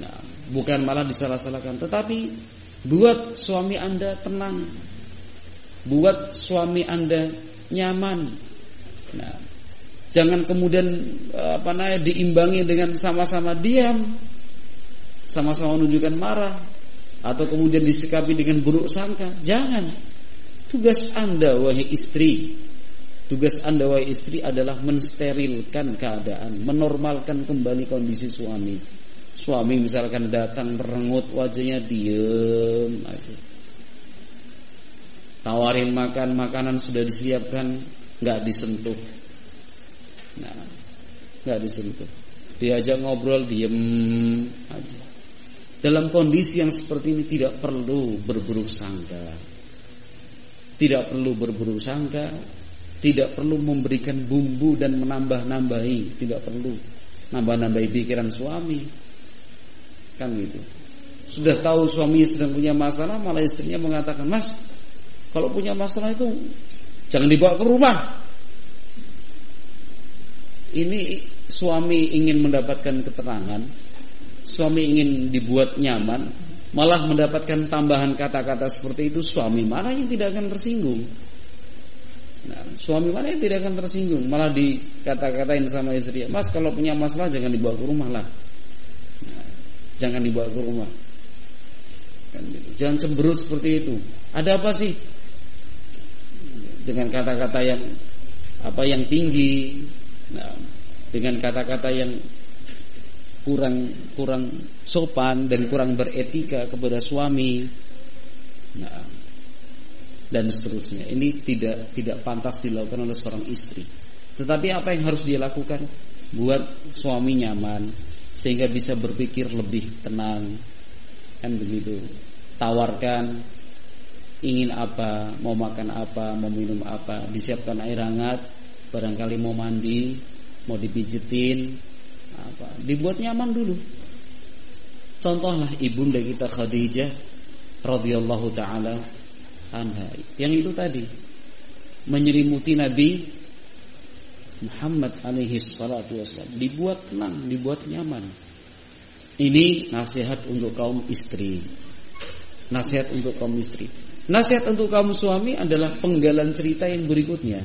Nah, bukan malah disalah-salahkan, tetapi buat suami Anda tenang, buat suami Anda nyaman. Nah, jangan kemudian diimbangi dengan sama-sama diam, sama-sama menunjukkan marah, atau kemudian disikapi dengan buruk sangka. Jangan. Tugas Anda wahai istri, adalah mensterilkan keadaan, menormalkan kembali kondisi suami. Suami misalkan datang merengut wajahnya, diem aja. Tawarin makan, makanan sudah disiapkan, nggak disentuh. Nah, nggak disentuh. Diajak ngobrol, diem aja. Dalam kondisi yang seperti ini tidak perlu berburuk sangka. Tidak perlu memberikan bumbu dan menambah-nambahi, tidak perlu nambah-nambahi pikiran suami. Kan gitu. Sudah tahu suami sedang punya masalah, malah istrinya mengatakan, "Mas, kalau punya masalah itu jangan dibawa ke rumah." Ini suami ingin mendapatkan keterangan, suami ingin dibuat nyaman, malah mendapatkan tambahan kata-kata seperti itu. Suami mana yang tidak akan tersinggung? Nah, suami mana yang tidak akan tersinggung? Malah dikata-katain sama istri, "Mas, kalau punya masalah jangan dibawa ke rumah lah." Nah, jangan dibawa ke rumah. Kan gitu. Jangan cemberut seperti itu. Ada apa sih? Dengan kata-kata yang tinggi, nah, dengan kata-kata yang kurang sopan dan kurang beretika kepada suami, nah, dan seterusnya. Ini tidak pantas dilakukan oleh seorang istri. Tetapi apa yang harus dia lakukan? Buat suami nyaman, sehingga bisa berpikir lebih tenang. Kan begitu. Tawarkan ingin apa, mau makan apa, mau minum apa, disiapkan air hangat, barangkali mau mandi, mau dipijetin, dibuat nyaman dulu. Contohlah ibunda kita Khadijah radhiyallahu taala anha, yang itu tadi menyelimuti Nabi Muhammad alaihi salatu wasallam, dibuat tenang, dibuat nyaman. Ini nasihat untuk kaum istri. Nasihat untuk kaum istri. Nasihat untuk kaum suami adalah penggalan cerita yang berikutnya.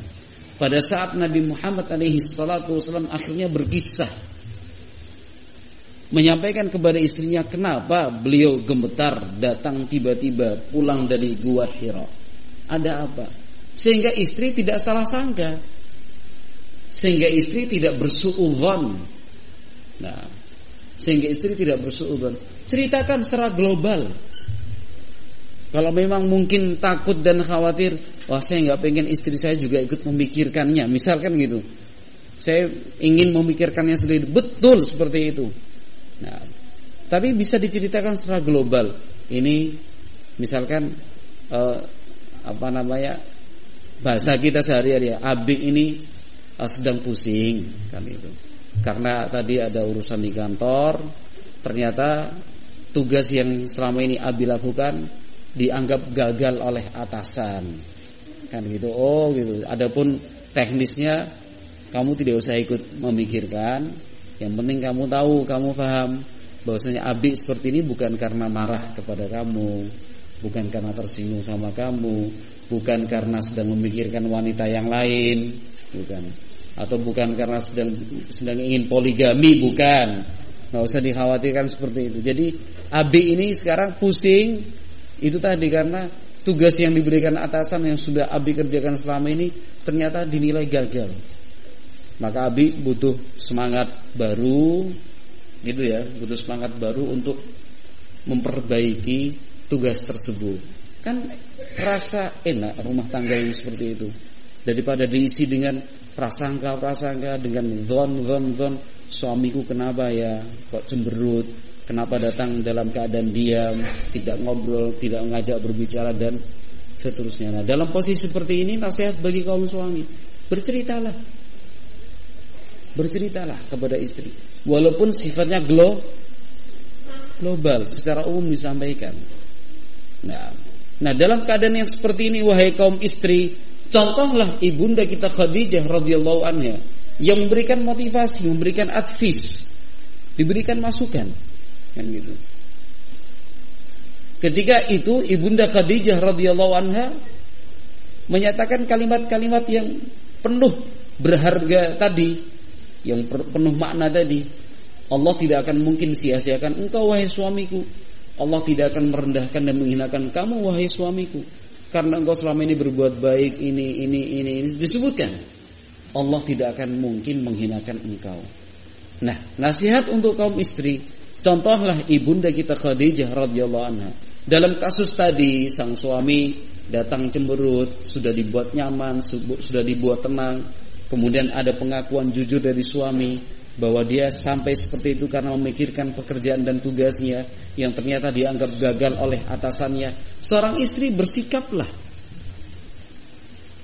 Pada saat Nabi Muhammad alaihi salatu wasallam akhirnya berkisah, menyampaikan kepada istrinya kenapa beliau gemetar datang tiba-tiba pulang dari Gua Hira. Ada apa? Sehingga istri tidak salah sangka, sehingga istri tidak bersuudzon. Nah, sehingga istri tidak bersuudzon. Ceritakan secara global. Kalau memang mungkin takut dan khawatir, wah saya nggak pengen istri saya juga ikut memikirkannya, misalkan gitu. Saya ingin memikirkannya sendiri. Betul seperti itu. Nah, tapi bisa diceritakan secara global. Ini misalkan bahasa kita sehari-hari ya, Abi ini sedang pusing kan itu. Karena tadi ada urusan di kantor, ternyata tugas yang selama ini Abi lakukan dianggap gagal oleh atasan. Kan gitu. Oh gitu. Adapun teknisnya kamu tidak usah ikut memikirkan. Yang penting kamu tahu, kamu paham bahwasanya Abi seperti ini bukan karena marah kepada kamu, bukan karena tersinggung sama kamu, bukan karena sedang memikirkan wanita yang lain, bukan. Atau bukan karena sedang ingin poligami, bukan. Nggak usah dikhawatirkan seperti itu. Jadi Abi ini sekarang pusing itu tadi karena tugas yang diberikan atasan yang sudah Abi kerjakan selama ini ternyata dinilai gagal. Maka Abi butuh semangat baru, gitu ya, butuh semangat baru untuk memperbaiki tugas tersebut. Kan rasa enak rumah tangga yang seperti itu daripada diisi dengan prasangka, dengan zon, suamiku kenapa ya kok cemberut, kenapa datang dalam keadaan diam, tidak ngobrol, tidak mengajak berbicara dan seterusnya. Nah, dalam posisi seperti ini nasihat bagi kaum suami, berceritalah kepada istri, walaupun sifatnya global, secara umum disampaikan. Nah, dalam keadaan yang seperti ini, wahai kaum istri, contohlah ibunda kita Khadijah radhiyallahu anha yang memberikan motivasi, memberikan advice, diberikan masukan, kan gitu. Ketika itu ibunda Khadijah radhiyallahu anha menyatakan kalimat-kalimat yang penuh berharga tadi, yang penuh makna tadi. Allah tidak akan mungkin sia-siakan engkau wahai suamiku. Allah tidak akan merendahkan dan menghinakan kamu wahai suamiku, karena engkau selama ini berbuat baik, ini disebutkan. Allah tidak akan mungkin menghinakan engkau. Nah, nasihat untuk kaum istri, contohlah ibunda kita Khadijah radhiyallahu anha. Dalam kasus tadi, sang suami datang cemberut, sudah dibuat nyaman, sudah dibuat tenang. Kemudian ada pengakuan jujur dari suami bahwa dia sampai seperti itu karena memikirkan pekerjaan dan tugasnya yang ternyata dianggap gagal oleh atasannya. Seorang istri bersikaplah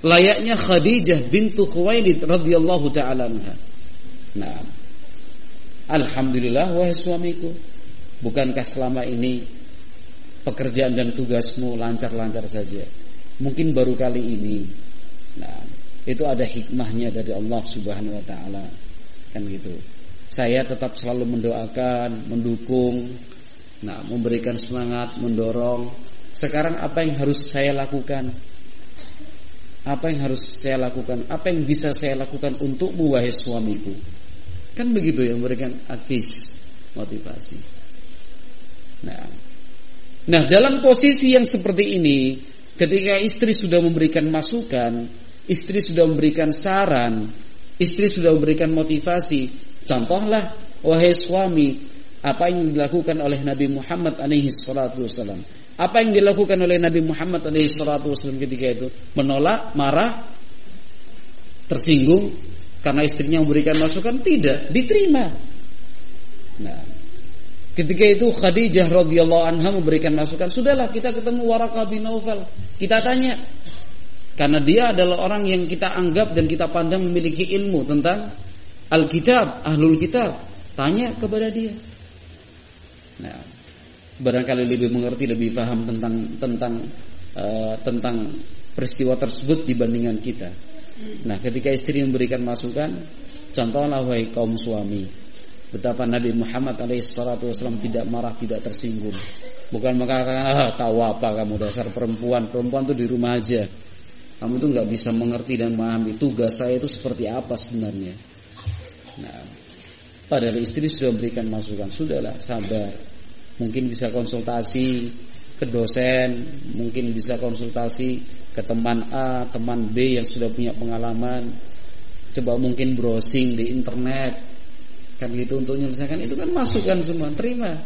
layaknya Khadijah bintu Khuwailid radhiyallahu ta'ala anha. Nah, alhamdulillah wahai suamiku, bukankah selama ini pekerjaan dan tugasmu lancar-lancar saja? Mungkin baru kali ini. Nah, itu ada hikmahnya dari Allah Subhanahu wa ta'ala, kan gitu. Saya tetap selalu mendoakan, mendukung, memberikan semangat, mendorong. Sekarang apa yang harus saya lakukan? Apa yang harus saya lakukan? Apa yang bisa saya lakukan untukmu wahai suamiku? Kan begitu yang memberikan advice, motivasi. Nah, dalam posisi yang seperti ini, ketika istri sudah memberikan masukan, istri sudah memberikan saran, istri sudah memberikan motivasi, contohlah wahai suami apa yang dilakukan oleh Nabi Muhammad alaihi salatu wasallam. Apa yang dilakukan oleh Nabi Muhammad alaihi salatu wasallam ketika itu? Menolak, marah, tersinggung karena istrinya memberikan masukan? Tidak, diterima. Nah, ketika itu Khadijah radhiyallahu anha memberikan masukan, sudahlah kita ketemu Waraqah bin Naufal, kita tanya. Karena dia adalah orang yang kita anggap dan kita pandang memiliki ilmu tentang Alkitab, Ahlul Kitab. Tanya kepada dia. Nah, barangkali lebih mengerti, lebih paham tentang peristiwa tersebut dibandingkan kita. Nah, ketika istri memberikan masukan, contohlah wahai kaum suami, betapa Nabi Muhammad SAW tidak marah, tidak tersinggung. Bukan mengatakan, tahu apa kamu dasar perempuan tuh di rumah aja. Kamu tuh nggak bisa mengerti dan memahami tugas saya itu seperti apa sebenarnya. Nah, padahal istri sudah memberikan masukan, sudahlah sabar. Mungkin bisa konsultasi ke dosen, mungkin bisa konsultasi ke teman A, teman B yang sudah punya pengalaman. Coba mungkin browsing di internet, kan gitu untuk menyelesaikan. Itu kan masukan semua, terima.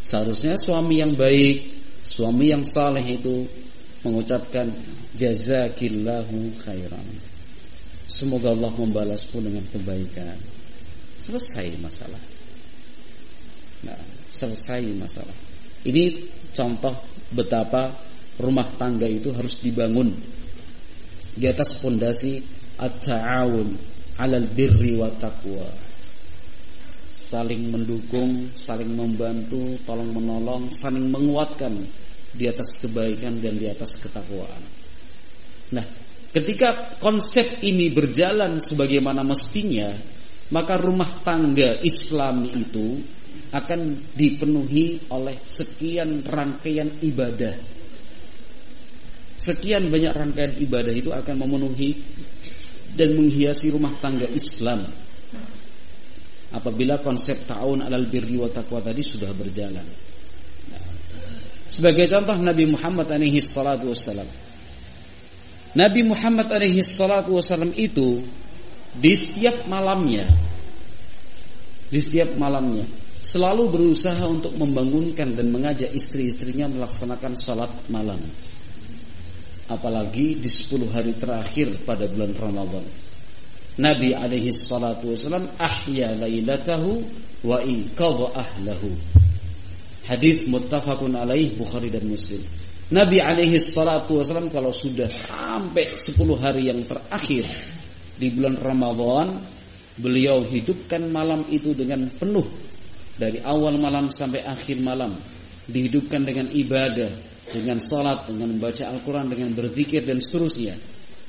Seharusnya suami yang baik, suami yang saleh itu mengucapkan jazakillahu khairan. Semoga Allah membalasmu dengan kebaikan. Selesai masalah. Nah, selesai masalah. Ini contoh betapa rumah tangga itu harus dibangun di atas fondasi at-ta'awun 'alal birri wa taqwa. saling mendukung, saling membantu, tolong menolong, saling menguatkan di atas kebaikan dan di atas ketakwaan. Nah, ketika konsep ini berjalan sebagaimana mestinya, maka rumah tangga Islami itu akan dipenuhi oleh sekian rangkaian ibadah. Sekian banyak rangkaian ibadah itu akan memenuhi dan menghiasi rumah tangga Islam apabila konsep ta'awun 'alal birri wa taqwa tadi sudah berjalan. Sebagai contoh Nabi Muhammad alaihi salatu wassalam. Nabi Muhammad alaihi salatu wassalam itu di setiap malamnya selalu berusaha untuk membangunkan dan mengajak istri-istrinya melaksanakan salat malam. Apalagi di 10 hari terakhir pada bulan Ramadan. Nabi alaihi salatu wassalam ahya lailatahu wa iqadha ahlahu. Hadis muttafaqun alaih Bukhari dan Muslim. Nabi alaihi salatu wassalam kalau sudah sampai 10 hari yang terakhir di bulan Ramadan, beliau hidupkan malam itu dengan penuh. Dari awal malam sampai akhir malam dihidupkan dengan ibadah, dengan salat, dengan membaca Al-Quran, dengan berzikir dan seterusnya.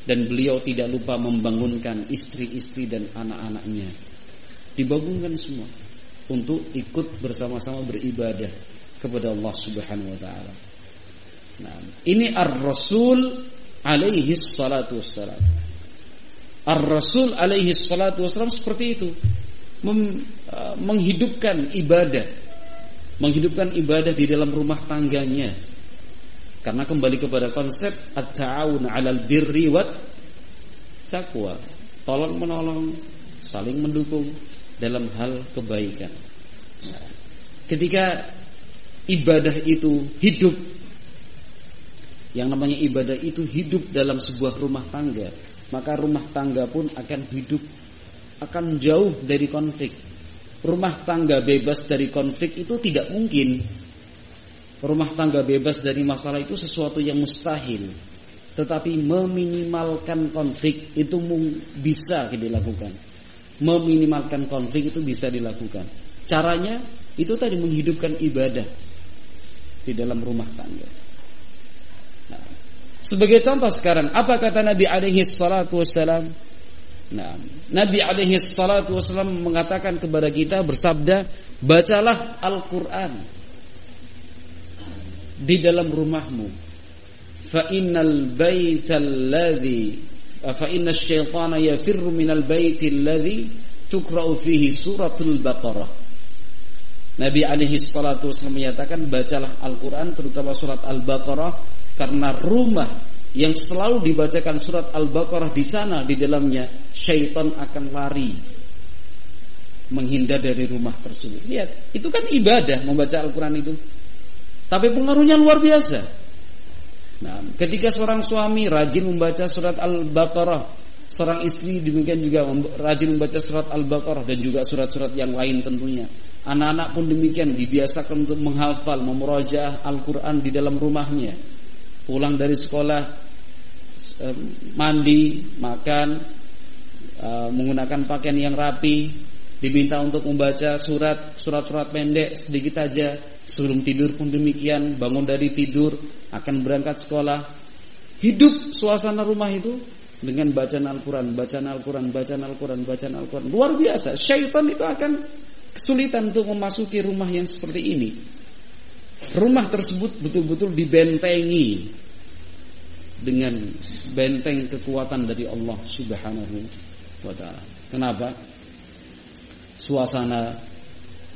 Dan beliau tidak lupa membangunkan istri-istri dan anak-anaknya. Dibangunkan semua untuk ikut bersama-sama beribadah kepada Allah Subhanahu wa taala. Nah, ini Ar-Rasul alaihi salatu wassalam. Ar-Rasul alaihi salatu wassalam seperti itu. Menghidupkan ibadah di dalam rumah tangganya. Karena kembali kepada konsep at-ta'awun 'alal birri wat taqwa, tolong menolong, saling mendukung dalam hal kebaikan. Ketika ibadah itu hidup, yang namanya ibadah itu hidup dalam sebuah rumah tangga, maka rumah tangga pun akan hidup, akan jauh dari konflik. Rumah tangga bebas dari konflik itu tidak mungkin. Rumah tangga bebas dari masalah itu sesuatu yang mustahil. Tetapi meminimalkan konflik itu bisa dilakukan. Meminimalkan konflik itu bisa dilakukan. Caranya itu tadi menghidupkan ibadah di dalam rumah tangga. Nah, sebagai contoh sekarang, apa kata Nabi alaihi salatu wassalam? Nah, Nabi alaihi salatu wassalam mengatakan kepada kita, bersabda, bacalah Al-Quran di dalam rumahmu. Fa innash syaitana yafirru minal baitil ladzi tuqra'u fihi suratul Baqarah. Nabi alaihi salatu wasallam menyatakan, bacalah Al-Quran, terutama surat Al-Baqarah, karena rumah yang selalu dibacakan surat Al-Baqarah di sana, di dalamnya syaitan akan lari menghindar dari rumah tersebut. Lihat, itu kan ibadah membaca Al-Quran itu. Tapi pengaruhnya luar biasa. Nah, ketika seorang suami rajin membaca surat Al-Baqarah, seorang istri demikian juga rajin membaca surat Al-Baqarah dan juga surat-surat yang lain tentunya. Anak-anak pun demikian, dibiasakan untuk menghafal, memurojaah Al-Quran di dalam rumahnya. Pulang dari sekolah, mandi, makan, menggunakan pakaian yang rapi, diminta untuk membaca surat-surat pendek sedikit saja. Sebelum tidur pun demikian, bangun dari tidur akan berangkat sekolah. Hidup suasana rumah itu dengan bacaan Al-Quran. Luar biasa. Syaitan itu akan kesulitan untuk memasuki rumah yang seperti ini. Rumah tersebut betul-betul dibentengi dengan benteng kekuatan dari Allah Subhanahu wa ta'ala. Kenapa? Suasana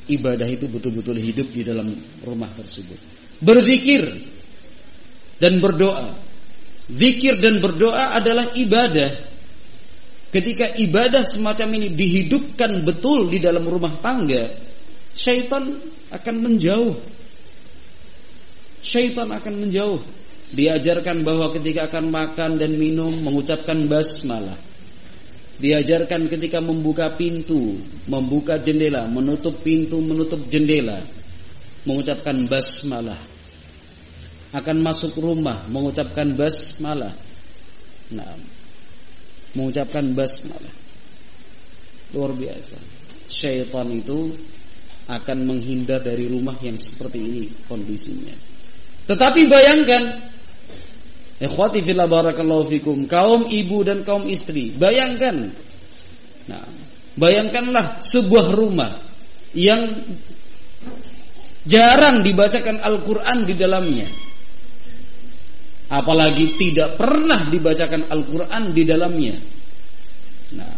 ibadah itu betul-betul hidup di dalam rumah tersebut. Berzikir dan berdoa. Zikir dan berdoa adalah ibadah. Ketika ibadah semacam ini dihidupkan betul di dalam rumah tangga, syaitan akan menjauh. Diajarkan bahwa ketika akan makan dan minum mengucapkan basmalah. Diajarkan ketika membuka pintu, membuka jendela, menutup pintu, menutup jendela, mengucapkan basmalah. Akan masuk rumah, mengucapkan basmalah. Nah, mengucapkan basmalah. Luar biasa. syaitan itu akan menghindar dari rumah yang seperti ini kondisinya. Tetapi bayangkan, ikhwati fillah barakallahu fikum, kaum ibu dan kaum istri, bayangkan. Nah, bayangkanlah sebuah rumah yang jarang dibacakan Al-Quran di dalamnya, apalagi tidak pernah dibacakan Al-Quran di dalamnya. Nah,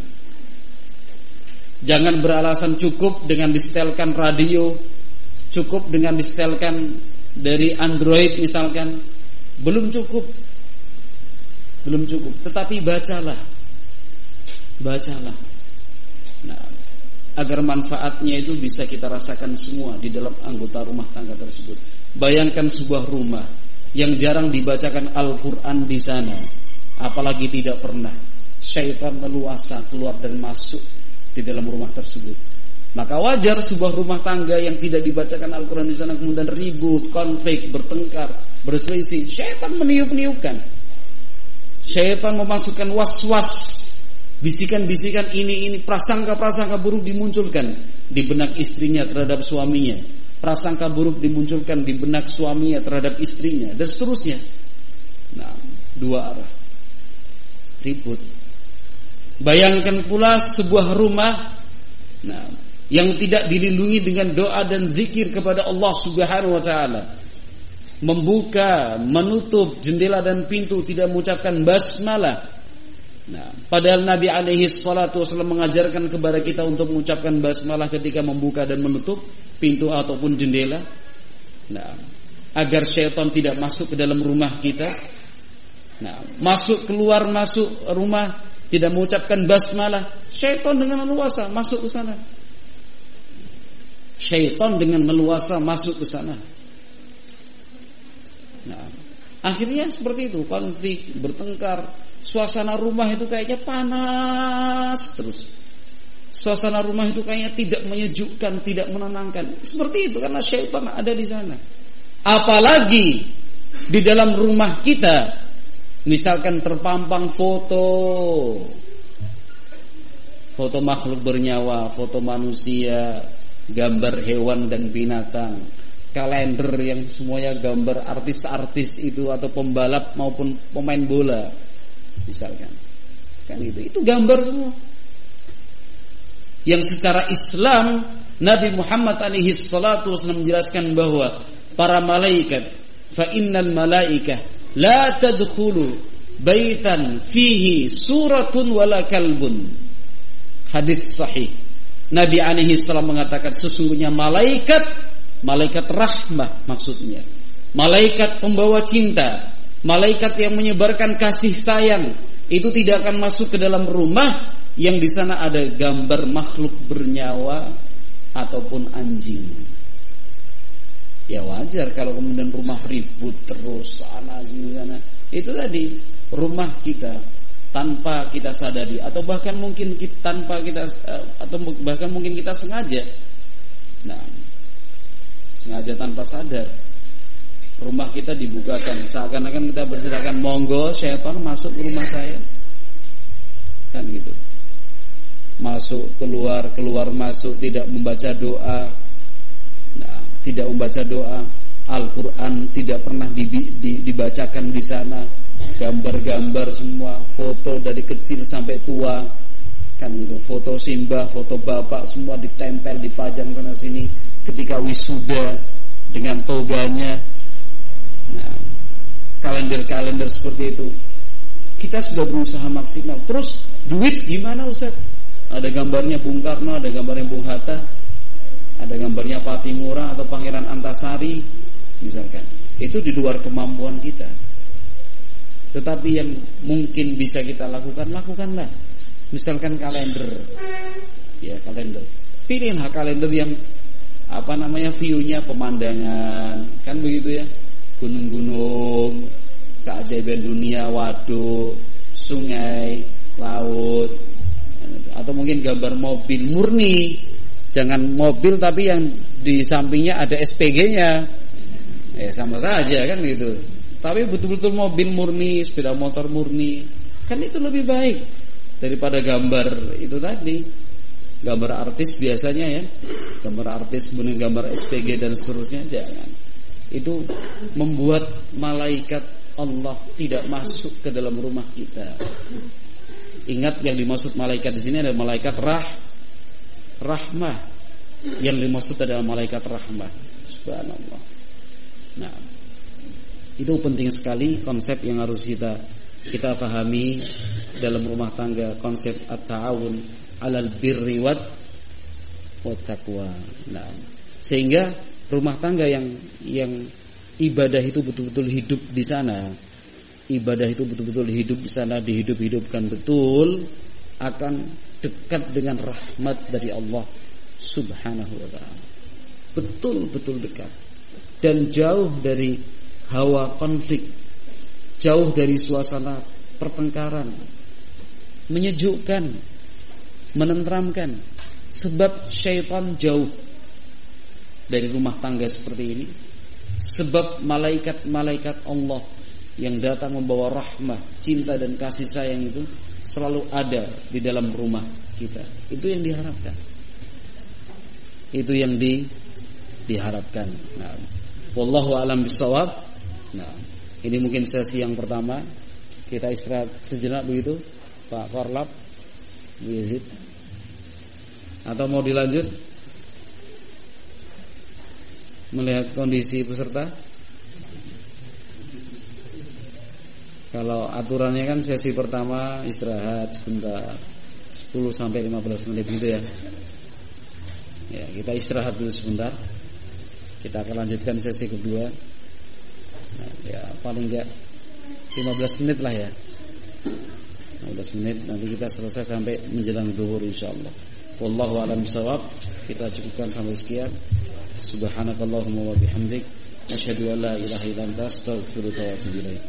jangan beralasan cukup dengan disetelkan radio, cukup dengan disetelkan dari Android misalkan. Belum cukup. Tetapi bacalah. Nah, agar manfaatnya itu bisa kita rasakan semua di dalam anggota rumah tangga tersebut. Bayangkan sebuah rumah yang jarang dibacakan Al-Quran di sana, apalagi tidak pernah syaitan meluasa keluar dan masuk di dalam rumah tersebut. Maka wajar sebuah rumah tangga yang tidak dibacakan Al-Quran di sana kemudian ribut, konflik, bertengkar, berselisih. Syaitan meniup-niupkan. Syaitan memasukkan was-was, bisikan-bisikan ini, prasangka-prasangka buruk dimunculkan di benak istrinya terhadap suaminya. Prasangka buruk dimunculkan di benak suaminya terhadap istrinya, dan seterusnya. Nah, dua arah. Ribut. Bayangkan pula sebuah rumah yang tidak dilindungi dengan doa dan zikir kepada Allah Subhanahu wa taala. Membuka, menutup jendela dan pintu, tidak mengucapkan basmalah. Nah, padahal Nabi alaihi salatu wasallam mengajarkan kepada kita untuk mengucapkan basmalah ketika membuka dan menutup pintu ataupun jendela. Nah, agar syaitan tidak masuk ke dalam rumah kita. Nah, masuk rumah tidak mengucapkan basmalah, syaitan dengan leluasa masuk ke sana. Nah, akhirnya seperti itu, konflik, bertengkar, suasana rumah itu kayaknya panas terus. Suasana rumah itu kayaknya tidak menyejukkan, tidak menenangkan. Seperti itu karena syaitan ada di sana. Apalagi di dalam rumah kita, misalkan terpampang foto makhluk bernyawa, foto manusia, gambar hewan dan binatang, kalender yang semuanya gambar artis-artis itu atau pembalap maupun pemain bola misalkan. Kan itu gambar semua. Yang secara Islam Nabi Muhammad alaihi salatu wasallam menjelaskan bahwa para malaikat, fa innal malaikah la tadkhulu baitan fihi suratun wala kalbun. Hadits sahih. Nabi alaihi salam mengatakan sesungguhnya malaikat rahmah maksudnya. Malaikat pembawa cinta, malaikat yang menyebarkan kasih sayang, itu tidak akan masuk ke dalam rumah yang di sana ada gambar makhluk bernyawa ataupun anjing. Ya wajar kalau kemudian rumah ribut terus sana sini sana. Itu tadi rumah kita tanpa kita sadari atau bahkan mungkin kita sengaja. Nah, sengaja tanpa sadar rumah kita dibukakan seakan-akan kita bersilakan, monggo syaitan masuk ke rumah saya. Kan gitu. Masuk keluar masuk, tidak membaca doa. Nah, tidak membaca doa, Al-Quran tidak pernah dibacakan di sana. Gambar-gambar semua, foto dari kecil sampai tua, kan gitu. Foto simbah, foto bapak semua ditempel, dipajang sana sini. Ketika wisuda dengan toganya. Nah, kalender-kalender seperti itu. Kita sudah berusaha maksimal. Terus duit gimana Ustaz? Ada gambarnya Bung Karno, ada gambarnya Bung Hatta, ada gambarnya Patimura atau Pangeran Antasari misalkan. Itu di luar kemampuan kita. Tetapi yang mungkin bisa kita lakukanlah. Misalkan kalender. Ya, kalender. Pilihlah kalender yang view-nya pemandangan, kan begitu ya. Gunung-gunung, keajaiban dunia, waduk, sungai, laut, atau mungkin gambar mobil murni. Jangan mobil tapi yang di sampingnya ada SPG-nya. Sama saja kan gitu. Tapi betul-betul mobil murni, sepeda motor murni, kan itu lebih baik daripada gambar itu tadi. gambar artis biasanya ya, gambar artis kemudian gambar SPG dan seterusnya, jangan. Itu membuat malaikat Allah tidak masuk ke dalam rumah kita. Ingat, yang dimaksud malaikat di sini adalah malaikat rahmah. Yang dimaksud adalah malaikat rahmah. Subhanallah. Nah, itu penting sekali konsep yang harus kita pahami dalam rumah tangga, konsep at-ta'awun 'alal birri wat taqwa. Nah, sehingga rumah tangga yang ibadah itu betul-betul hidup di sana, ibadah itu betul-betul hidup di sana, dihidup-hidupkan betul, akan dekat dengan rahmat dari Allah Subhanahu wa ta'ala. Betul-betul dekat. Dan jauh dari hawa konflik, jauh dari suasana pertengkaran. Menyejukkan, menenteramkan. Sebab syaitan jauh dari rumah tangga seperti ini. Sebab malaikat-malaikat Allah yang datang membawa rahmah, cinta dan kasih sayang itu selalu ada di dalam rumah kita. Itu yang diharapkan. Itu yang diharapkan. Nah, wallahu a'lam bishawab. Nah, ini mungkin sesi yang pertama. Kita istirahat sejenak begitu, Pak Korlap, Bu Yazid. Atau mau dilanjut? Melihat kondisi peserta. Kalau aturannya kan sesi pertama istirahat sebentar, 10 sampai 15 menit gitu ya. Ya, kita istirahat dulu sebentar. Kita akan lanjutkan sesi kedua. Nah, ya paling enggak 15 menit lah ya. 15 menit nanti kita selesai sampai menjelang zuhur insyaallah. Wallahu a'lam bishawab. Kita cukupkan sampai sekian. Subhanakallahumma wa bihamdik, asyhadu an la ilaha illa anta, astaghfiruka wa atubu ilaik.